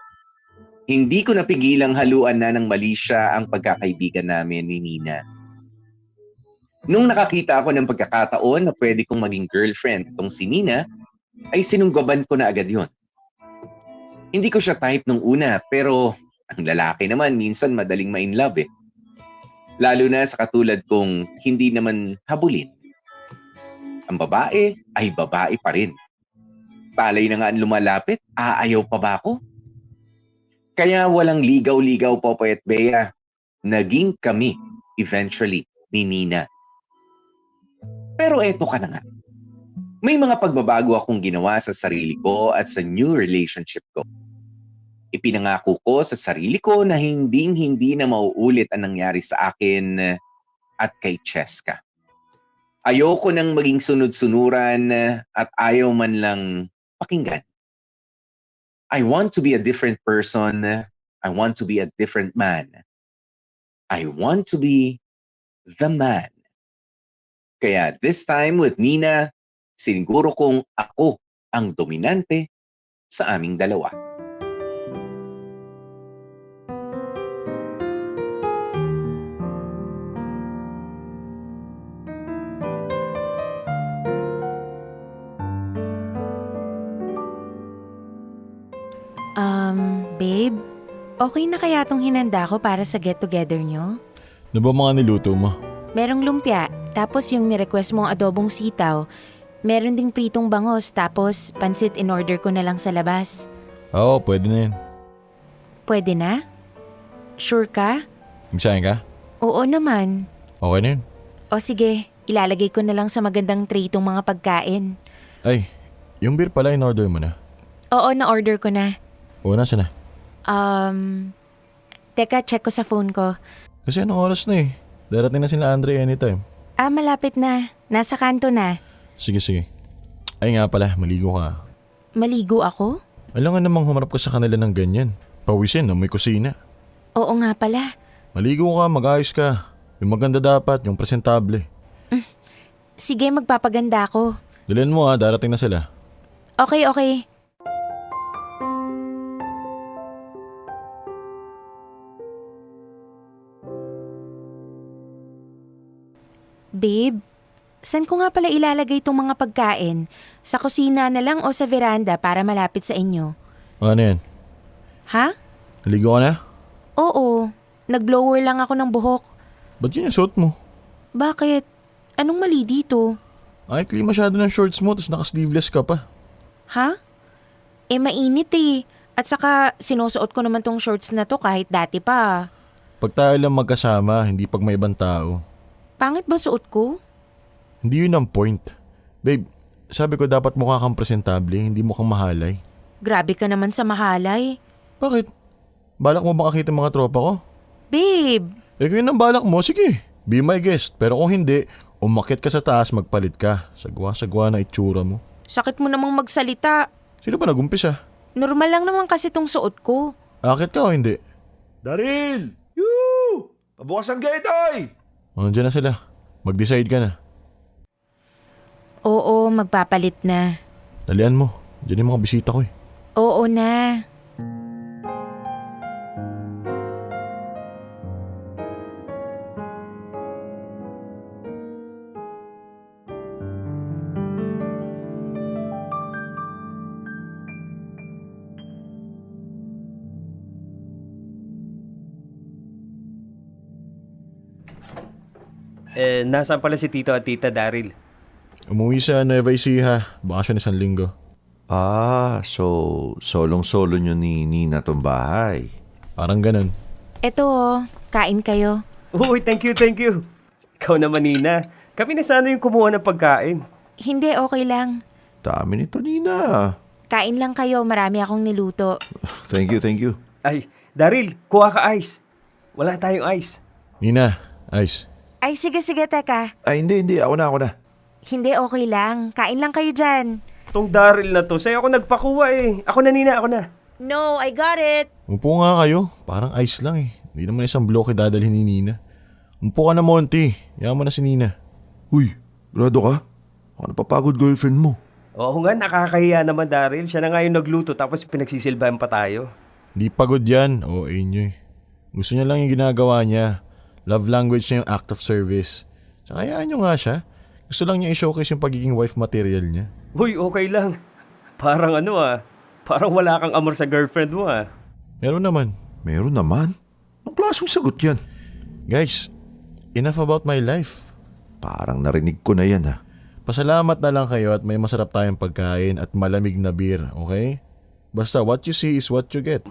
Hindi ko napigilang haluan na ng mali siya ang pagkakaibigan namin ni Nina. Nung nakakita ako ng pagkakataon na pwede kong maging girlfriend itong si Nina, ay sinunggaban ko na agad yon. Hindi ko siya type nung una, pero ang lalaki naman minsan madaling ma-inlove eh. Lalo na sa katulad kong hindi naman habulin. Ang babae ay babae pa rin. Palay na nga ang lumalapit, aayaw pa ba ako? Kaya walang ligaw-ligaw, Popoy at Bea. Naging kami, eventually, ni Nina. Pero eto ka na nga. May mga pagbabago akong ginawa sa sarili ko at sa new relationship ko. Ipinangako ko sa sarili ko na hindi na mauulit ang nangyari sa akin at kay Cheska. Ayoko nang maging sunod-sunuran at ayaw man lang pakinggan. I want to be a different person. I want to be a different man. I want to be the man. Kaya this time with Nina, siniguro kong ako ang dominante sa aming dalawa. Babe, okay na kaya tong hinanda ko para sa get-together nyo? Ano ba mga niluto mo? Merong lumpia, tapos yung nirequest mong adobong sitaw. Meron ding pritong bangos, tapos pansit in order ko na lang sa labas. Oo, pwede na yan. Pwede na? Sure ka? Magsahin ka? Oo naman. Okay na yun. O sige, ilalagay ko na lang sa magandang tray itong mga pagkain. Ay, yung beer pala in order mo na. Oo, na-order ko na. Oo, nasa na? Teka, check ko sa phone ko. Kasi anong oras na eh. Darating na sila Andre anytime. Malapit na. Nasa kanto na. Sige. Ay nga pala, maligo ka. Maligo ako? Alam nga namang humarap ka sa kanila ng ganyan. Pawisin na may kusina. Oo nga pala. Maligo ka, mag-ayos ka. Yung maganda dapat, yung presentable. Sige, magpapaganda ako. Dalhin mo darating na sila. Okay. Babe, saan ko nga pala ilalagay itong mga pagkain? Sa kusina na lang o sa veranda para malapit sa inyo? Ano yan? Ha? Naligo ka na? Oo, nag-blower lang ako ng buhok. Ba't yun yung suot mo? Bakit? Anong mali dito? Ay, clean masyado ng shorts mo, tapos naka-sleeveless ka pa. Ha? Mainit eh. At saka sinusuot ko naman tong shorts na to kahit dati pa. Pag tayo lang magkasama, hindi pag may ibang tao. Pangit ba suot ko? Hindi yun ang point. Babe, sabi ko dapat mukha kang presentable, hindi mo kang mahalay. Grabe ka naman sa mahalay. Bakit? Balak mo ba kakita mga tropa ko? Babe! Kung yun ang balak mo, sige, be my guest. Pero kung hindi, umakyat ka sa taas, magpalit ka. Sagwa-sagwa na itsura mo. Sakit mo namang magsalita. Sino ba nag-umpisa? Normal lang naman kasi tong suot ko. Akit ka o hindi? Daryl! Yoo! Pabukas ang gate, oy! Nandiyan na sila. Mag-decide ka na. Oo, magpapalit na. Dalian mo. Diyan yung mga bisita ko eh. Oo na. Nasaan pala si Tito at Tita Daryl? Umuwi sa Nueva Ecija. Bakasyon isang linggo. So solong-solo nyo ni Nina tong bahay. Parang ganun. Eto kain kayo. Uy, thank you, thank you. Ikaw naman, Nina. Kami na sana yung kumuha ng pagkain. Hindi, okay lang. Dami nito, Nina. Kain lang kayo, marami akong niluto. Thank you. Ay, Daryl, kuha ka ice. Wala tayong ice. Nina, Ice. Ay, sige, teka. Ay, hindi. Ako na. Hindi, okay lang. Kain lang kayo dyan. Tong Daryl na to, sa'yo ako nagpakuha eh. Ako na, Nina, ako na. No, I got it. Umupo nga kayo. Parang ice lang eh. Hindi naman isang bloke dadalhin ni Nina. Umupo ka na, Monty. Yaman mo na si Nina. Uy, grado ka? Ako napapagod girlfriend mo. Oo nga, nakakahiya naman, Daryl. Siya na nga yung nagluto tapos pinagsisilbahan pa tayo. Hindi pagod yan. Oo, inyo eh. Gusto niya lang yung ginagawa niya. Love language niya yung act of service. Tsaka hayaan nyo nga siya. Gusto lang niya i-showcase yung pagiging wife material niya. Uy, okay lang. Parang parang wala kang amor sa girlfriend mo Meron naman. Meron naman. Anong klaseng sagot yan? Guys, enough about my life. Parang narinig ko na yan ha. Pasalamat na lang kayo at may masarap tayong pagkain at malamig na beer, okay? Basta what you see is what you get.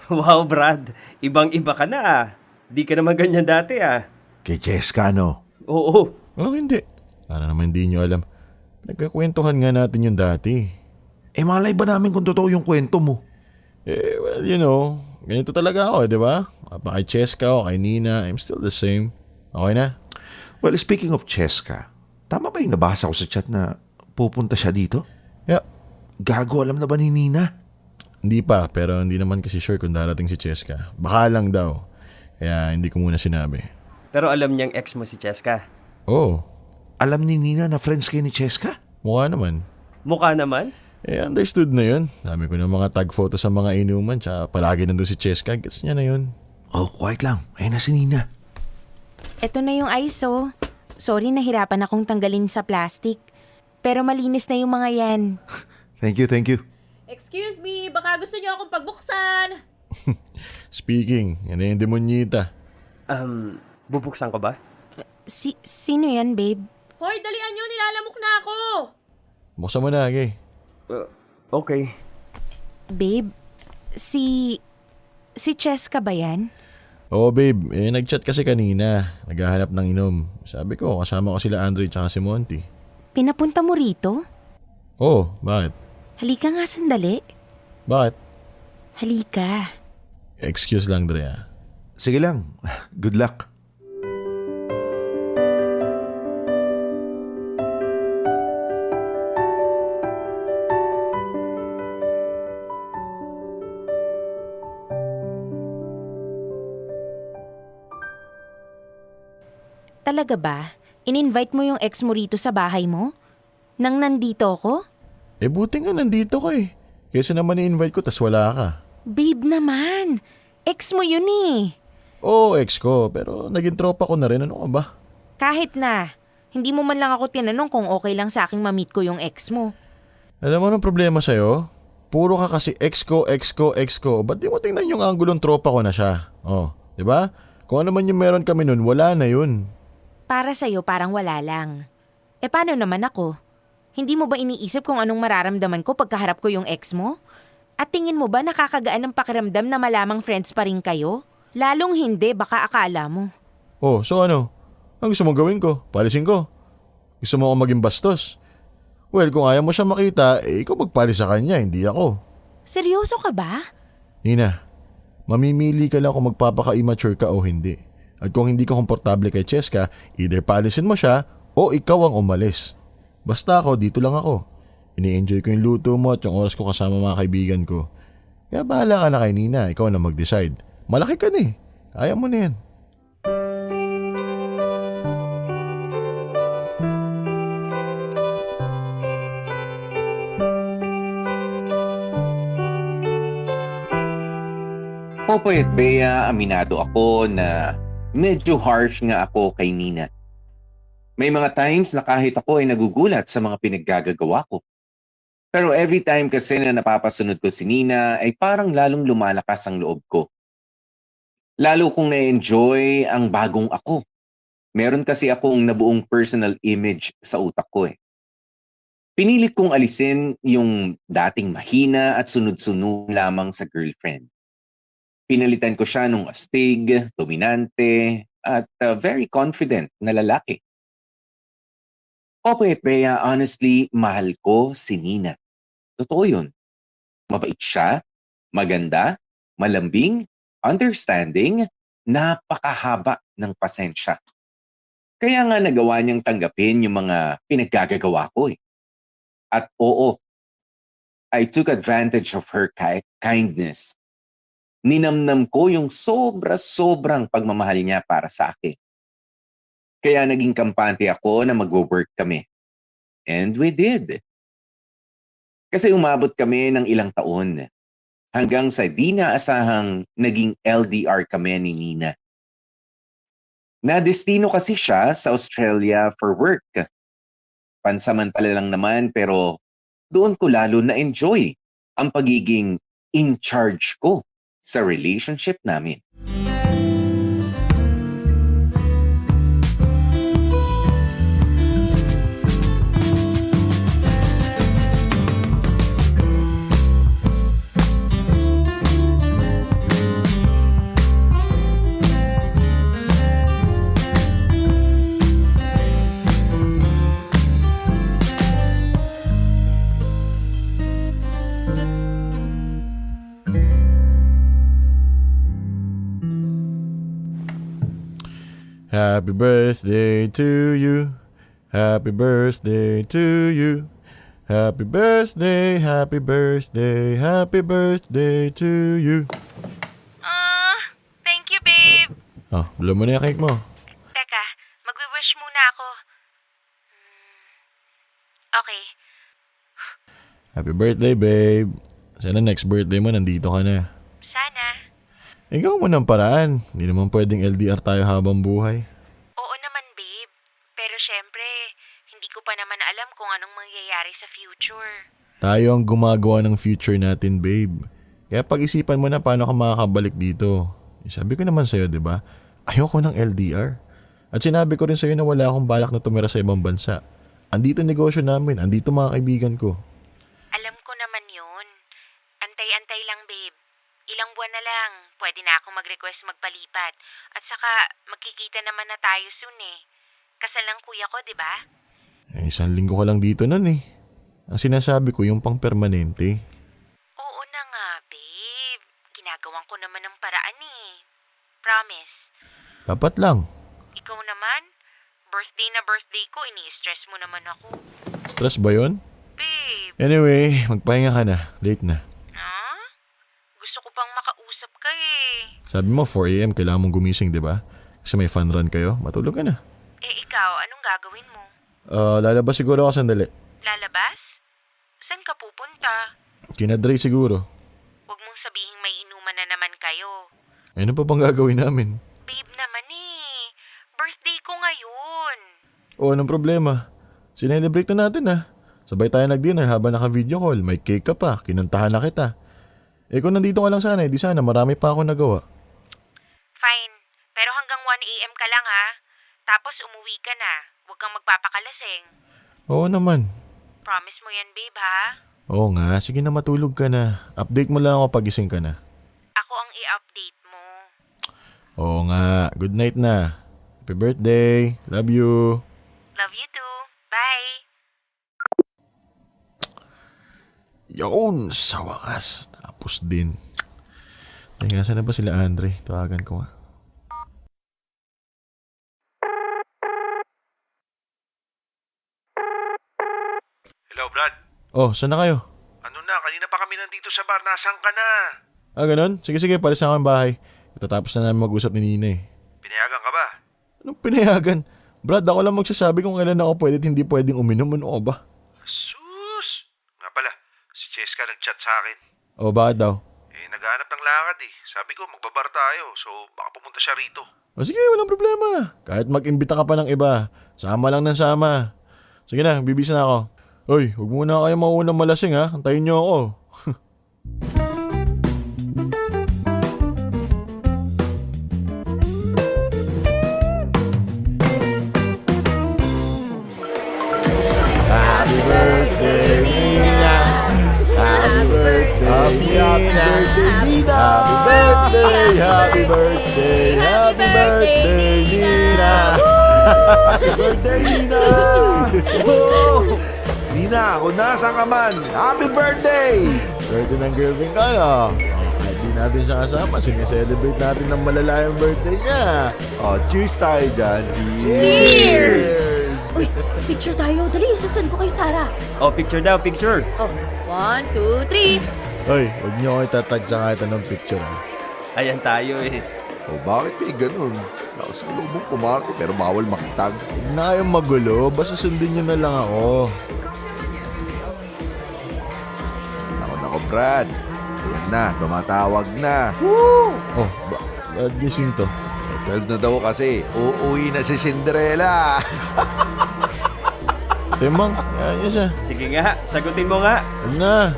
Wow, Brad. Ibang-iba ka na Di ka naman ganyan dati Kay Jessica, no? Oo. Walang hindi. Para naman hindi nyo alam. Nagkakwentuhan nga natin yung dati. Malay ba namin kung totoo yung kwento mo? Well, you know, ganito talaga ako, di ba? Kay Cheska o kay Nina, I'm still the same. Okay na? Well, speaking of Jessica, tama ba yung nabasa ko sa chat na pupunta siya dito? Yeah. Gago, alam na ba ni Nina? Hindi pa, pero hindi naman kasi sure kung darating si Cheska. Baka lang daw. Kaya hindi ko muna sinabi. Pero alam niyang ex mo si Cheska. Oo. Alam ni Nina na friends kayo ni Jessica? Mukha naman. Mukha naman? Understood na yun. Dami ko ng mga tag photo sa mga inuman, tsaka palagi nandun si Cheska. Gets niya na yun. Oh, quiet lang. Ayun na si Nina. Eto na yung ice, oh. Sorry, nahirapan akong tanggalin sa plastic. Pero malinis na yung mga yan. Thank you. Excuse me, baka gusto niyo akong pagbuksan. Speaking, yan na yung demonyita. Bubuksan ko ba? Sino yan, babe? Hoy, dalian niyo, nilalamok na ako. Buksan mo na, Gay. Okay. Babe, si Cheska ba yan? Oo, babe. Nag-chat kasi kanina. Naghahanap ng inom. Sabi ko, kasama ko sila Andre tsaka si Monty. Pinapunta mo rito? Oo, bakit? Halika nga sandali. Bakit? Halika. Excuse lang, Drea. Sige lang. Good luck. Talaga ba? In-invite mo yung ex mo rito sa bahay mo? Nang nandito ako? Buti nga nandito ka eh. Kesa naman i-invite ko tas wala ka. Babe naman. Ex mo yun eh. Oo, ex ko. Pero naging tropa ko na rin. Ano ka ba? Kahit na. Hindi mo man lang ako tinanong kung okay lang sa aking ma-meet ko yung ex mo. Alam mo anong problema sa'yo? Puro ka kasi ex ko. Ba't di mo tingnan yung anggulong tropa ko na siya? Oh, di ba? Kung ano man yung meron kami nun, wala na yun. Para sa'yo parang wala lang. Paano naman ako? Hindi mo ba iniisip kung anong mararamdaman ko pagkaharap ko yung ex mo? At tingin mo ba nakakagaan ng pakiramdam na malamang friends pa rin kayo? Lalong hindi, baka akala mo. Oh, so ano? Ang gusto mong gawin ko? Palisin ko? Gusto mo akong maging bastos? Well, kung ayaw mo siya makita, ikaw magpalis sa kanya, hindi ako. Seryoso ka ba? Nina, mamimili ka lang kung magpapaka-immature ka o hindi. At kung hindi ka komportable kay Cheska, either paalisin mo siya o ikaw ang umalis. Basta ako, dito lang ako. Ini-enjoy ko yung luto mo at yung oras ko kasama mga kaibigan ko. Kaya bahala ka na kay Nina, ikaw na mag-decide. Malaki ka na eh. Kaya mo na yan. Popoy at Bea, aminado ako na medyo harsh nga ako kay Nina. May mga times na kahit ako ay nagugulat sa mga pinaggagawa ko. Pero every time kasi na napapasunod ko si Nina ay parang lalong lumalakas ang loob ko. Lalo kong na-enjoy ang bagong ako. Meron kasi akong nabuong personal image sa utak ko eh. Pinilit kong alisin yung dating mahina at sunod-sunod lamang sa girlfriend. Pinalitan ko siya nung astig, dominante, at very confident na lalaki. Popoy at Bea, honestly, mahal ko si Nina. Totoo yun. Mabait siya, maganda, malambing, understanding, napakahaba ng pasensya. Kaya nga nagawa niyang tanggapin yung mga pinaggagawa ko eh. At oo, I took advantage of her kindness. Ninamnam ko yung sobra-sobrang pagmamahal niya para sa akin. Kaya naging kampante ako na magwo-work kami. And we did. Kasi umabot kami ng ilang taon. Hanggang sa di naasahang naging LDR kami ni Nina. Nadestino kasi siya sa Australia for work. Pansamantala lang naman pero doon ko lalo na-enjoy ang pagiging in charge ko sa relationship namin. Happy birthday to you. Happy birthday to you. Happy birthday, happy birthday, happy birthday to you. Thank you, babe. Oh, blow mo na yung cake mo. Teka, magwi-wish muna ako. Okay. Happy birthday, babe. Sana next birthday mo nandito ka na. Sana. Ikaw mo ng paraan. Hindi naman pwedeng LDR tayo habang buhay. Oo naman, babe. Pero syempre, hindi ko pa naman alam kung anong mangyayari sa future. Tayo ang gumagawa ng future natin, babe. Kaya pag-isipan mo na paano ka makakabalik dito. Sabi ko naman sa'yo, di ba? Ayoko ng LDR. At sinabi ko rin sa'yo na wala akong balak na tumira sa ibang bansa. Andito negosyo namin. Andito mga kaibigan ko. Alam ko naman yun. Antay-antay lang, babe. Ilang buwan na lang, pwede na ako mag-request magpalipat. At saka, magkikita naman na tayo soon eh. Kasal ng kuya ko, di ba? Eh, 1 linggo ka lang dito nun eh. Ang sinasabi ko yung pang permanente. Oo na nga, babe. Ginagawan ko naman ng paraan eh. Promise. Dapat lang. Ikaw naman, birthday na birthday ko, ini-stress mo naman ako. Stress ba yun? Babe, Anyway, magpahinga ka na. Late na. gusto ko pang makausap ka eh. Sabi mo 4 a.m. kailangan mong gumising, di ba? Kasi may fun run kayo. Matulog ka na. Eh ikaw, anong gagawin mo? Lalabas siguro ako sandali. Lalabas? Saan ka pupunta? Kina Dre siguro. Huwag mong sabihing may inuman na naman kayo. Ano pa bang gagawin namin? Babe naman eh. Birthday ko ngayon. O, anong problema? Sinelebrate na natin ah. Sabay tayo nag-dinner habang naka-video call. May cake ka pa. Kinantahan na kita. Eh kung nandito ka lang sana, di sana marami pa ako nagawa. Fine. Pero hanggang 1 a.m. ka lang ha. Tapos umuwi ka na. Huwag kang magpapakalasing. Oo naman. Promise mo yan, babe ha? Oo nga, sige na matulog ka na. Update mo lang ako pag gising ka na. Ako ang i-update mo. Oo nga, good night na. Happy birthday. Love you. Love you too. Bye. Yun, sa wakas. Tapos din. Teka, saan na ba sila Andre? Tawagan ko nga. Hello, Brad. Oh, saan na kayo? Ano na? Kanina pa kami nandito sa bar. Nasaan ka na? Ah, ganun? Sige, palis na ako ng bahay. Tatapos na namin mag-usap ni Nina eh. Pinayagan ka ba? Anong pinayagan? Brad, ako lang magsasabi kung kailan ako pwede at hindi pwedeng uminom. Ano ka ba? Sus! Nga pala, si Cheska nag-chat sa akin. O, bakit daw? Naghahanap ng lakad eh. Sabi Sabi ko, magbabar tayo. So, baka pumunta siya rito. O sige, walang problema. Kahit mag-imbita ka pa ng iba, sama lang ng sama. Sige na, bibisa na ako. Hoy, huwag muna kayo maunang malasing ha. Antayin niyo ako. Happy birthday, Nina. Happy birthday, Nina. Happy birthday, happy birthday, happy birthday, Nina. Happy birthday, Nina! Nina, kung nasaan ka man, happy birthday! Birthday ng girlfriend ka, no? Kahit di natin siya kasama, sineselebrate natin ng malala yung birthday niya. Oh, cheers tayo dyan. Cheers! Uy, picture tayo. Dali, sasend ko kay Sarah. Oh, picture daw, picture. Oh, 1, 2, 3. Hoy, huwag niyo ako itatag sa kahit anong picture. Ha? Ayan tayo eh. Oh, bakit may ganun? Lakas ang lubong pumarte pero bawal makitag. Huwag na kayong magulo, basta sundin niyo na lang ako. Ako, Brad. Ayan na, tumatawag na. Oh, ba't gising to? 12 na daw kasi, uuwi na si Cinderella. Timang, yan niya siya. Sige nga, sagutin mo nga. Huwag na.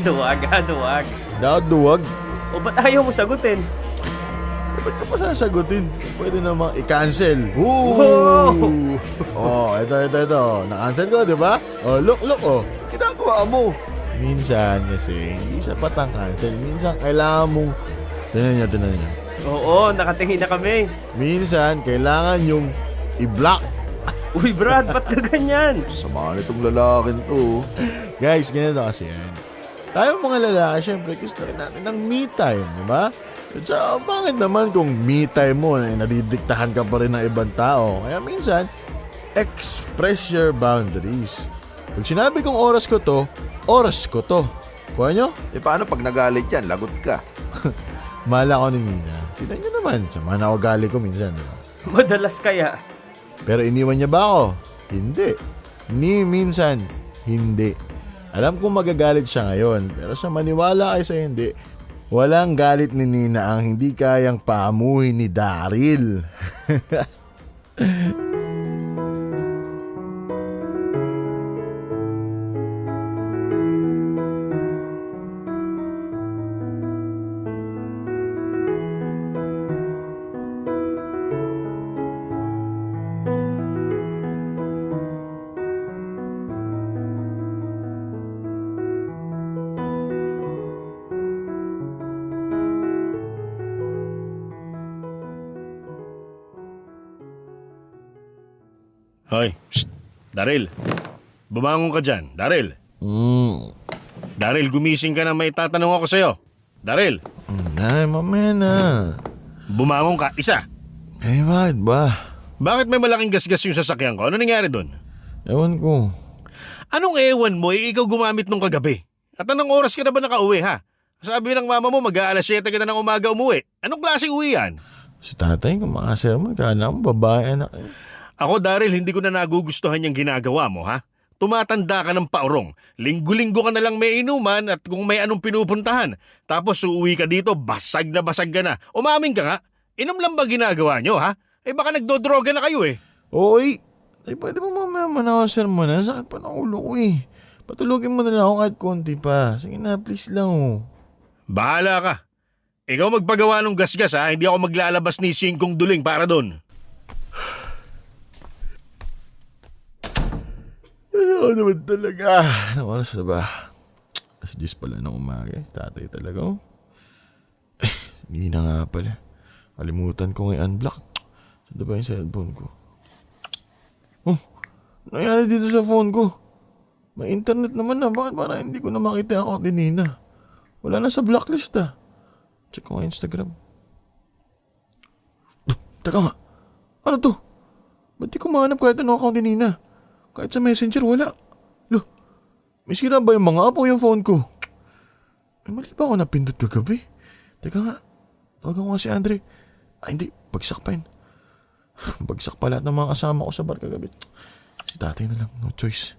Duwag, duwag. Dapat duwag. O ba't ayaw mo sagutin? Ba't ka pa sasagutin? Pwede namang i-cancel. Wow! Oh, ito. Na-cancel ko, di ba? Oh, look, oh. Ginagawa mo. Minsan kasi, hindi sapat ang cancel. Minsan, kailangan mong... Tinan niyo. Oo, nakatingin na kami. Minsan, kailangan yung i-block. Uy, Brad, ba't ka ganyan? Sama nitong lalaking to. Guys, ganito kasi yan. Tayo mga lalaki, syempre, gusto rin natin ng me time, di ba? At saka, bakit naman kung me time mo, nadidiktahan ka pa rin ng ibang tao? Kaya minsan, express your boundaries. Pag sinabi kong oras ko to. Kuha nyo? Eh paano pag nagalit yan, lagot ka? Mahal ako ni Nina. Tignan nyo naman, sama na ako gali ko minsan, di ba? Madalas kaya. Pero iniwan niya ba ako? Hindi. Ni minsan, hindi. Alam kong magagalit siya ngayon, pero sa maniwala kayo sa hindi, walang galit ni Nina ang hindi kayang paamuhin ni Daryl. Hoy, psst, Daryl. Bumangon ka dyan, Daryl. Daryl, gumising ka na, may tatanong ako sa'yo. Daryl, Ay, mamaya na. bumangon ka, isa. Eh, bakit ba? Bakit may malaking gasgas yung sasakyan ko? Ano nangyari doon? Ewan ko. Anong ewan mo, ikaw gumamit nung kagabi? At anong oras ka na ba nakauwi, ha? Sabi ng mama mo, mag-aalas 7 ka na ng umaga umuwi. Anong klaseng uwi yan? Si tatay, kung makasermon, kala mo babae anak. Ako, Daryl, hindi ko na nagugustuhan yung ginagawa mo, ha? Tumatanda ka ng paurong. Linggo-linggo ka na lang may inuman at kung may anong pinupuntahan. Tapos uuwi ka dito, basag ka na. Umamin ka nga. Inom lang ba ginagawa nyo, ha? Eh baka nagdodroga na kayo eh. Oy, ay pwede mo mamaya manawaser mo na. Sakit pa ng ulo ko eh. Patulogin mo na lang ako kahit konti pa. Sige na, please lang oh. Bahala ka. Ikaw magpagawa ng gasgas, ha? Hindi ako maglalabas ni Singkong Duling para doon. Ano naman talaga? Anong oras na ba? Alas 10 pala ng umaga. Tatay talaga oh. Hindi na nga pala. Kalimutan ko ngayon unblock. Saan ba yung cellphone ko? Oh, nangyari dito sa phone ko? May internet naman na. Bakit parang hindi ko na makita ako ni Nina? Wala na sa blacklist ah. Check ko nga Instagram. Teka nga. Ano to? Ba't di ko mahanap kahit ano account ni Nina? Kahit sa messenger, wala. Loh, may sira ba yung mga app o yung phone ko? May mali ba ako napindot kagabi? Teka nga, tawagan ko nga si Andre. Ay hindi, bagsak pa yun. Bagsak pa lahat ng mga kasama ko sa bar kagabi. Si tatay na lang, no choice.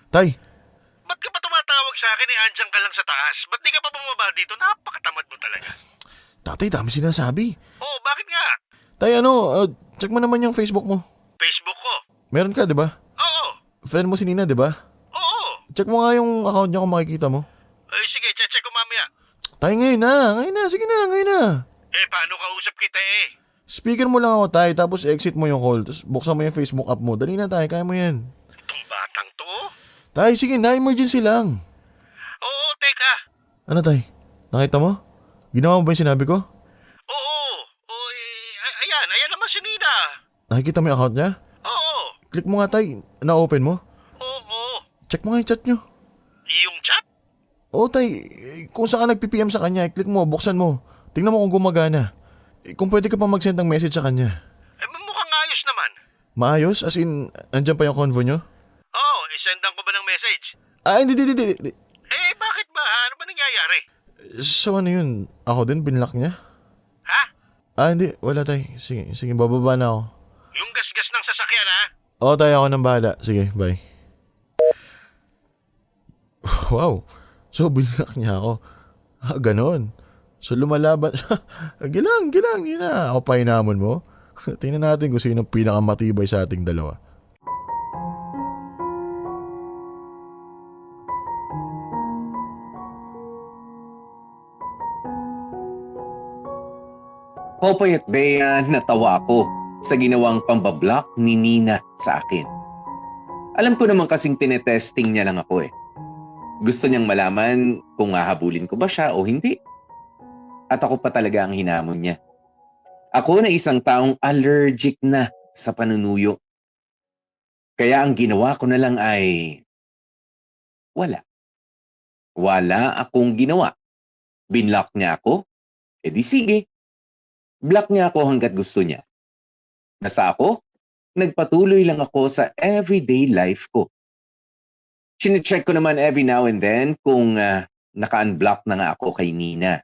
Tay, Ba't ka pa tumatawag sa akin andyan ka lang sa taas? Ba't di ka pa bumaba dito? Napakatamad mo talaga. tatay, dami sinasabi. Oh, bakit nga? Tay, check mo naman yung Facebook mo. Facebook ko. Meron ka, di ba? Oo. Friend mo si Nina, di ba? Oo. Check mo nga yung account niya kung makikita mo. Ay, sige, check ko mamaya. Tay, ngayon na. Sige na, ngayon na. Eh, paano kausap kita eh? Speaker mo lang ako, tay, tapos exit mo yung call, tapos buksan mo yung Facebook app mo. Dali na, tay, kaya mo yan. Itong batang to? Tay, sige na, emergency lang. Oo, teka. Ano, tay? Nakita mo? Ginawa mo ba yung sinabi ko? Oo. Oh, ayan naman si Nina. Nakikita mo yung account niya? Oo. Click mo nga, tay. Na-open mo? Oo. Check mo nga yung chat nyo. Yung chat? Oo, tay. Kung saan ka nag-PPM sa kanya, click mo, buksan mo. Tingnan mo kung gumagana. Kung pwede ka pa mag-send ng message sa kanya. Eh, mukhang ayos naman. Maayos? As in, andyan pa yung convo nyo? Oo, isendan ko ba ng message? Hindi. Eh, bakit ba? Ano ba nangyayari? So ano yun? Ako din, binlock niya? Ha? Hindi. Wala, tay. Sige, bababa na ako. Yung gasgas ng sasakyan, ha? Oo, tay, ako nang bahala. Sige, bye. Wow. So, binlock niya ako. Ganon. So, lumalaban siya. Gilang. Yun na. Ako pa hinamon mo. Tingnan natin kung sino pinakamatibay sa ating dalawa. Popoy at Bea, natawa ako sa ginawang pambablock ni Nina sa akin. Alam ko naman kasing tinetesting niya lang ako eh. Gusto niyang malaman kung hahabulin ko ba siya o hindi. At ako pa talaga ang hinamon niya. Ako na isang taong allergic na sa panunuyo. Kaya ang ginawa ko na lang ay wala. Wala akong ginawa. Binlock niya ako? E di sige. Block niya ako hanggat gusto niya. Basta ako, nagpatuloy lang ako sa everyday life ko. Chine-check ko naman every now and then kung naka-unblock na nga ako kay Nina.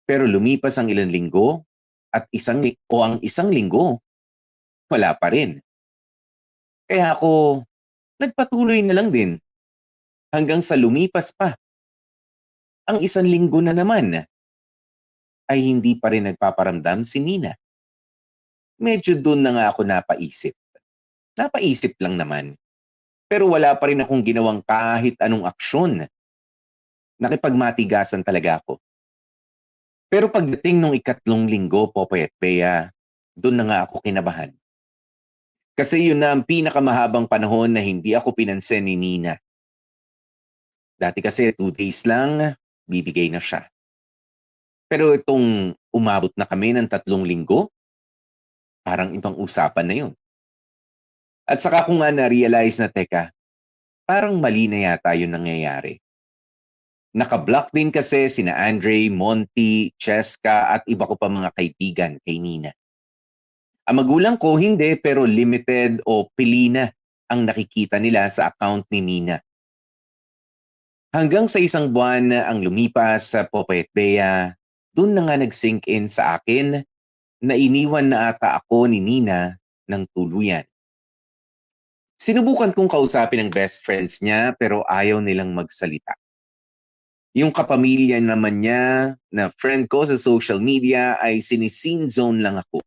Pero lumipas ang ilang linggo at ang isang linggo, wala pa rin. Kaya ako, nagpatuloy na lang din hanggang sa lumipas pa. Ang isang linggo na naman ay hindi pa rin nagpaparamdam si Nina. Medyo doon na nga ako napaisip. Napaisip lang naman. Pero wala pa rin akong ginawang kahit anong aksyon. Nakipagmatigasan talaga ako. Pero pagdating nung 3 linggo, Popoy at Bea, doon na nga ako kinabahan. Kasi yun na ang pinakamahabang panahon na hindi ako pinansin ni Nina. Dati kasi 2 days lang, bibigay na siya. Pero itong umabot na kami ng 3 linggo, parang ibang usapan na yun. At saka ko nga na-realize na teka, parang mali na yata yung nangyayari. Naka-block din kasi sina Andre, Monty, Cheska at iba ko pa mga kaibigan kay Nina. Ang magulang ko hindi pero limited o pili na ang nakikita nila sa account ni Nina. Hanggang sa 1 buwan na ang lumipas sa Popoy at Bea, doon na nga nag-sink in sa akin na iniwan na ata ako ni Nina ng tuluyan. Sinubukan kong kausapin ang best friends niya pero ayaw nilang magsalita. Yung kapamilya naman niya na friend ko sa social media ay sinisin zone lang ako.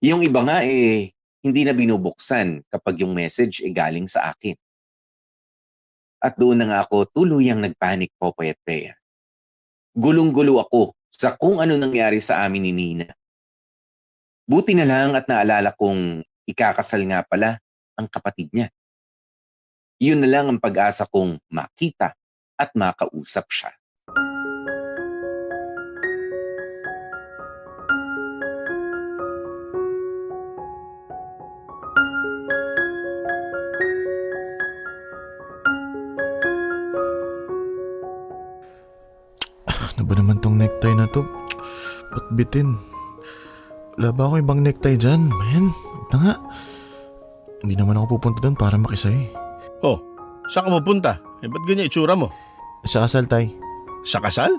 Yung iba nga hindi na binubuksan kapag yung message galing sa akin. At doon na nga ako tuluyang nagpanik, Popoy at Bea. Gulong-gulo ako sa kung ano nangyari sa amin ni Nina. Buti na lang at naalala kong ikakasal nga pala ang kapatid niya. Yun na lang ang pag-asa kong makita at makausap siya. Ano ba naman tong necktie na to? Ba't bitin? Wala ba ako ibang necktie dyan, man? Wait na nga. Hindi naman ako pupunta doon para makisay. Oh, saan ka pupunta? Eh, ba't ganyan itsura mo? Sa kasal, tay. Sa kasal?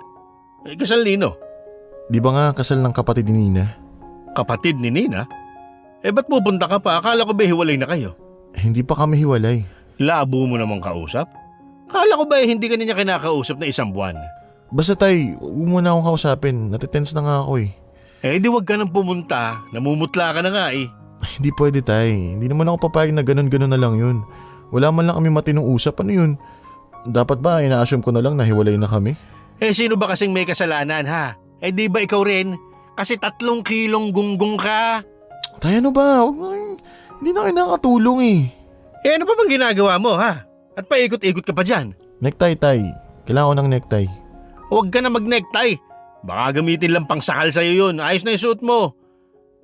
Eh, kasal nino? Di ba nga kasal ng kapatid ni Nina? Kapatid ni Nina? Eh, ba't pupunta ka pa? Akala ko ba hiwalay na kayo? Hindi pa kami hiwalay. Labo mo namang kausap? Kala ko ba hindi ka niya kinakausap na isang buwan? Basta tay, huwag mo na akong kausapin. Natitense na nga ako eh. Eh di wag ka nang pumunta, namumutla ka na nga eh. Hindi pwede tay. Hindi naman ako papayag na ganun-ganun na lang yun. Wala man lang kami matinong usap. Ano yun? Dapat ba ina-assume ko na lang na hiwalay na kami? Eh sino ba kasing may kasalanan ha? Eh di ba ikaw rin? Kasi 3 kilong gunggong ka. Tay, ano ba? Hindi na kayo nakatulong eh. Eh ano pa bang ginagawa mo ha? At paikot-ikot ka pa dyan. Necktie tay. Kailangan ko ng necktie. Huwag ka na mag-necktie. Baka gamitin lang pang sakal sa'yo yun. Ayos na yung suot mo.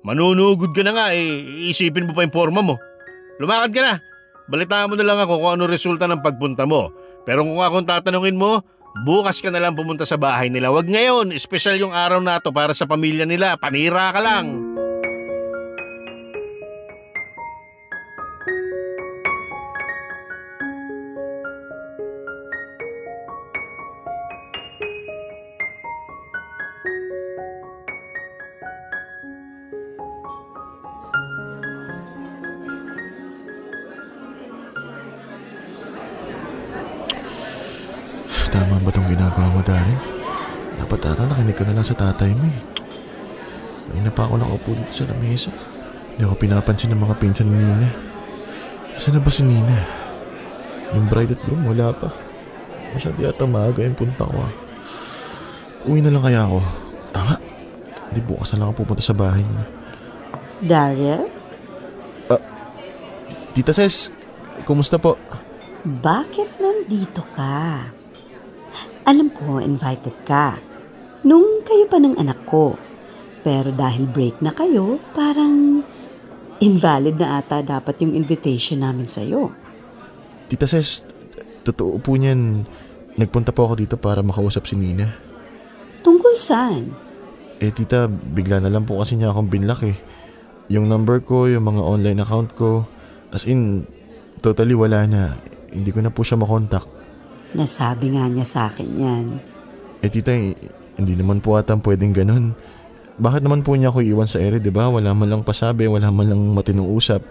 Manunugod ka na nga eh. Iisipin mo pa yung forma mo. Lumakad ka na. Balitaan mo na lang ako kung ano resulta ng pagpunta mo. Pero kung akong tatanungin mo, bukas ka na lang pumunta sa bahay nila. Huwag ngayon. Espesyal yung araw na to para sa pamilya nila. Panira ka lang. Tama ba itong ginagawa mo, Darren? Dapat ata nakinig ka na lang sa tatay mo eh. Kanina pa ako nakaupo dito sa lamesa. Hindi ako pinapansin ng mga pinsan ni Nina. Saan na ba si Nina? Yung bride at groom, wala pa. Masyado yata maaga yung punta ko ah. Uwi na lang kaya ako. Tama. Hindi bukas na lang ako pupunta sa bahay niya. Daryl, Tita Ses, kumusta po? bakit nandito ka? Alam ko, invited ka. Nung kayo pa ng anak ko. Pero dahil break na kayo, parang invalid na ata dapat yung invitation namin sa'yo. Tita Ses, totoo po niyan. Nagpunta po ako dito para makausap si Nina. Tungkol saan? Eh tita, bigla na lang po kasi niya akong binlock eh. Yung number ko, yung mga online account ko, as in, totally wala na. Hindi ko na po siya makontak. Nasabi nga niya sa akin yan. Eh tita, hindi naman po ata pwedeng ganun. Bakit naman po niya ako iwan sa ere, di ba? Wala man lang pasabi, wala man lang matinong usap.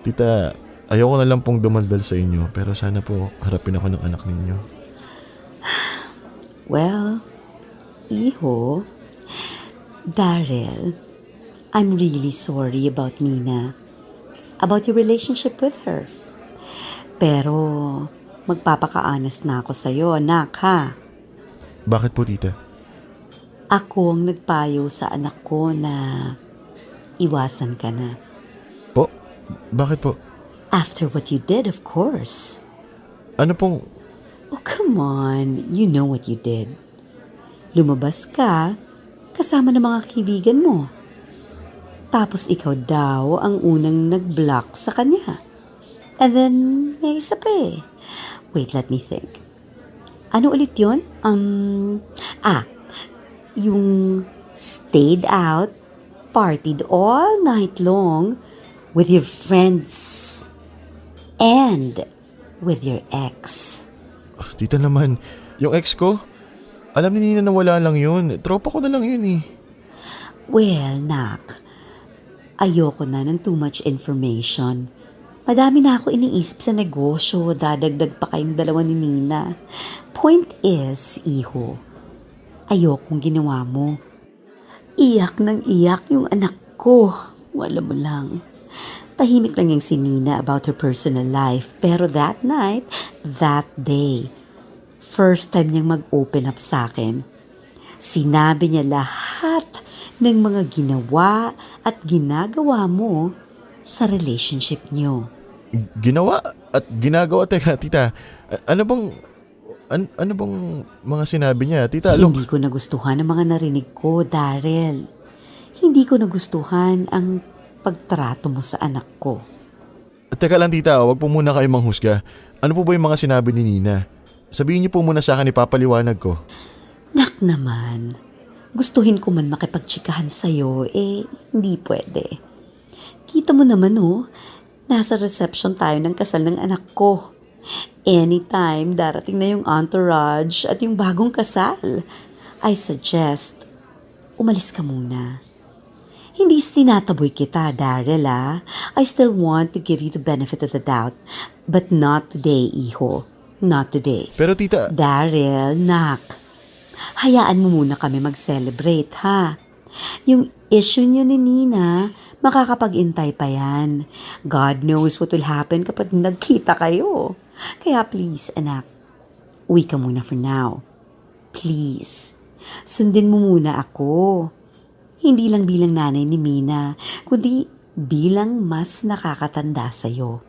Tita, ayoko na lang pong dumaldal sa inyo, pero sana po harapin ako ng anak ninyo. Well, Iho, Daryl, I'm really sorry about Nina. About your relationship with her. Pero, magpapaka-honest na ako sa'yo, anak, ha? Bakit po tita? Ako ang nagpayo sa anak ko na iwasan ka na. Po? Bakit po? After what you did, of course. Ano pong... Oh, come on. You know what you did. Lumabas ka, kasama ng mga kaibigan mo. Tapos ikaw daw ang unang nag-block sa kanya. And then, may isa pa eh. Wait, let me think. Ano ulit yun? Yung stayed out, partied all night long with your friends and with your ex. Tita naman, yung ex ko, alam ni Nina na wala lang yun. Tropa ko na lang yun eh. Well, nak, ayoko na ng too much information. Madami na ako iniisip sa negosyo, dadagdag pa kayong dalawa ni Nina. Point is, Iho, ayokong ginawa mo. Iyak ng iyak yung anak ko. Wala mo lang. Tahimik lang yung si Nina about her personal life. Pero that night, that day, first time niyang mag-open up sa akin. Sinabi niya lahat ng mga ginawa at ginagawa mo sa relationship niyo. Ginawa at ginagawa? Teka, tita, ano bang mga sinabi niya? Tita, Hindi ko nagustuhan ang mga narinig ko, Daryl. Hindi ko nagustuhan ang pagtrato mo sa anak ko. Teka lang tita, wag po muna kayo manghusga. Ano po ba yung mga sinabi ni Nina? Sabihin niyo po muna sa akin, ipapaliwanag ko. Nak naman, gustuhin ko man makipagtsikahan sa'yo, hindi pwede. Kita mo naman nasa reception tayo ng kasal ng anak ko. Anytime darating na yung entourage at yung bagong kasal, I suggest, umalis ka muna. Hindi tinataboy kita, Daryl, ah. I still want to give you the benefit of the doubt. But not today, iho. Not today. Pero tita, Daryl, nak. Hayaan mo muna kami mag-celebrate, ha? Yung issue niyo ni Nina, makakapag-intay pa yan. God knows what will happen kapag nagkita kayo. Kaya please, anak, uwi ka muna for now. Please, sundin mo muna ako. Hindi lang bilang nanay ni Mina, kundi bilang mas nakakatanda sa'yo.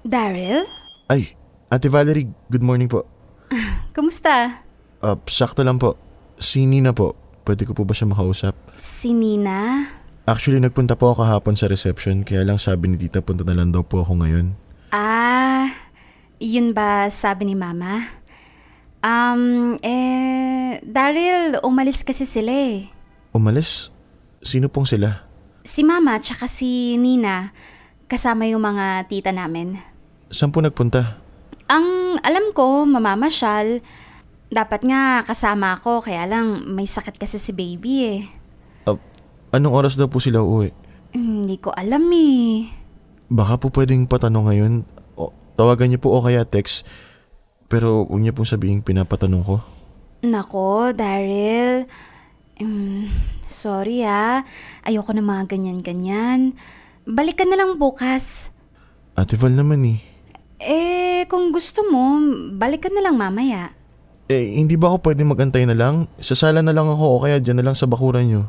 Daryl? ay, Ate Valerie, good morning po. Kumusta? Sakto lang po. Si Nina po, pwede ko po ba siya makausap? Si Nina? Actually, nagpunta po ako kahapon sa reception, kaya lang sabi ni tita punta na lang daw po ako ngayon. Ah, yun ba sabi ni Mama? Daryl, umalis kasi sila eh. Umalis? Sino pong sila? Si Mama tsaka si Nina, kasama yung mga tita namin. Saan po nagpunta? Ang alam ko, mamamasyal. Dapat nga kasama ako, kaya lang may sakit kasi si baby eh. Anong oras daw po sila uuwi? Hindi ko alam eh. Baka po pwedeng patanong ngayon. O, tawagan niyo po o kaya text. Pero huwag niyo pong sabihin pinapatanong ko. Nako, Daryl. Sorry ah. Ayoko na mga ganyan-ganyan. Balik ka na lang bukas. Ate Val naman eh. Kung gusto mo, balik ka na lang mamaya. Hindi ba ako pwedeng magantay na lang? Sa sala na lang ako o kaya dyan na lang sa bakuran niyo.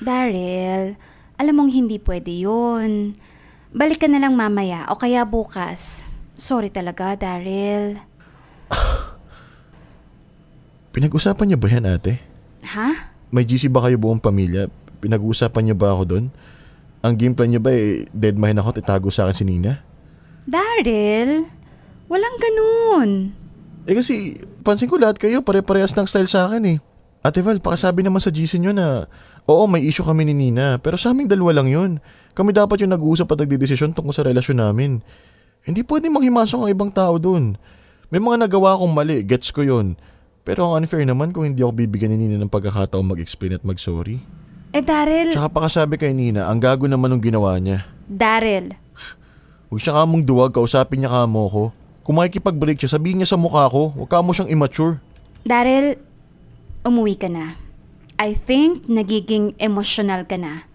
Daryl, alam mong hindi pwede yun. Balik ka na lang mamaya o kaya bukas. Sorry talaga, Daryl. Pinag-usapan niyo ba yan, ate? Ha? May GC ba kayo buong pamilya? Pinag-usapan niyo ba ako doon? Ang game plan niyo ba dead man ako at itago sa akin si Nina? Daryl, walang ganun. Kasi pansin ko lahat kayo pare-parehas ng style sa akin eh. Ate Val, pakasabi naman sa GC niyo na oo, may issue kami ni Nina, pero sa aming dalawa lang yun. Kami dapat yung nag-uusap at nagdidesisyon tungkol sa relasyon namin. Hindi pwedeng manghimasok ang ibang tao doon. May mga nagawa akong mali, gets ko yun. Pero ang unfair naman kung hindi ako bibigyan ni Nina ng pagkakataong mag-explain at mag-sorry. Daryl. Tsaka pakasabi kay Nina, ang gago naman ng ginawa niya. Daryl. Huwag siya kamong duwag, kausapin niya kamo ko. Kung makikipag-break siya, sabihin niya sa mukha ko, huwag ka mo siyang immature. Daryl, umuwi ka na. I think nagiging emotional ka na.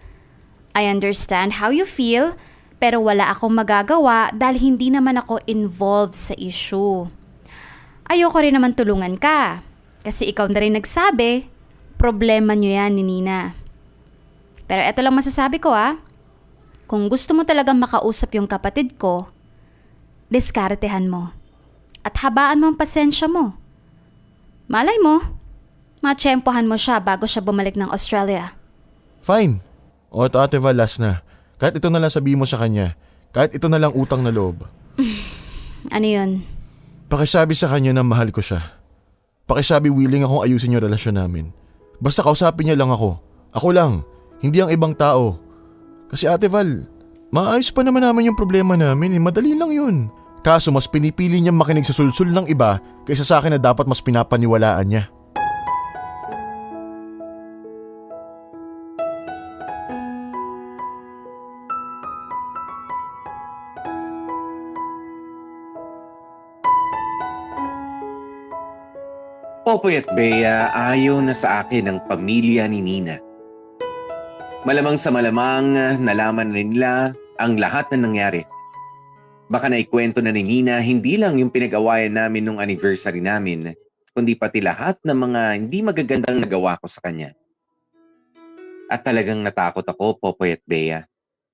I understand how you feel, pero wala akong magagawa dahil hindi naman ako involved sa issue. Ayoko rin naman tulungan ka, kasi ikaw na rin nagsabi, problema niyo yan ni Nina. Pero eto lang masasabi ko kung gusto mo talagang makausap yung kapatid ko, diskartehan mo. At habaan mo ang pasensya mo. Malay mo, matsyempohan mo siya bago siya bumalik ng Australia. Fine. O ito Ate Val, last na. Kahit ito na lang sabihin mo sa kanya. Kahit ito na lang utang na loob. Ano yun? Pakisabi sa kanya na mahal ko siya. Pakisabi willing akong ayusin yung relasyon namin. Basta kausapin niya lang ako. Ako lang. Hindi ang ibang tao. Kasi Ate Val, maayos pa naman namin yung problema namin. Madali lang yun. Kaso mas pinipili niya makinig sa sulsul ng iba kaysa sa akin na dapat mas pinapaniwalaan niya. Popoy at Bea, ayaw na sa akin ang pamilya ni Nina. Malamang sa malamang nalaman na nila ang lahat na nangyari. Baka naikwento na ni Nina hindi lang yung pinag-awayan namin nung anniversary namin, kundi pati lahat ng mga hindi magagandang nagawa ko sa kanya. At talagang natakot ako, Popoy at Bea.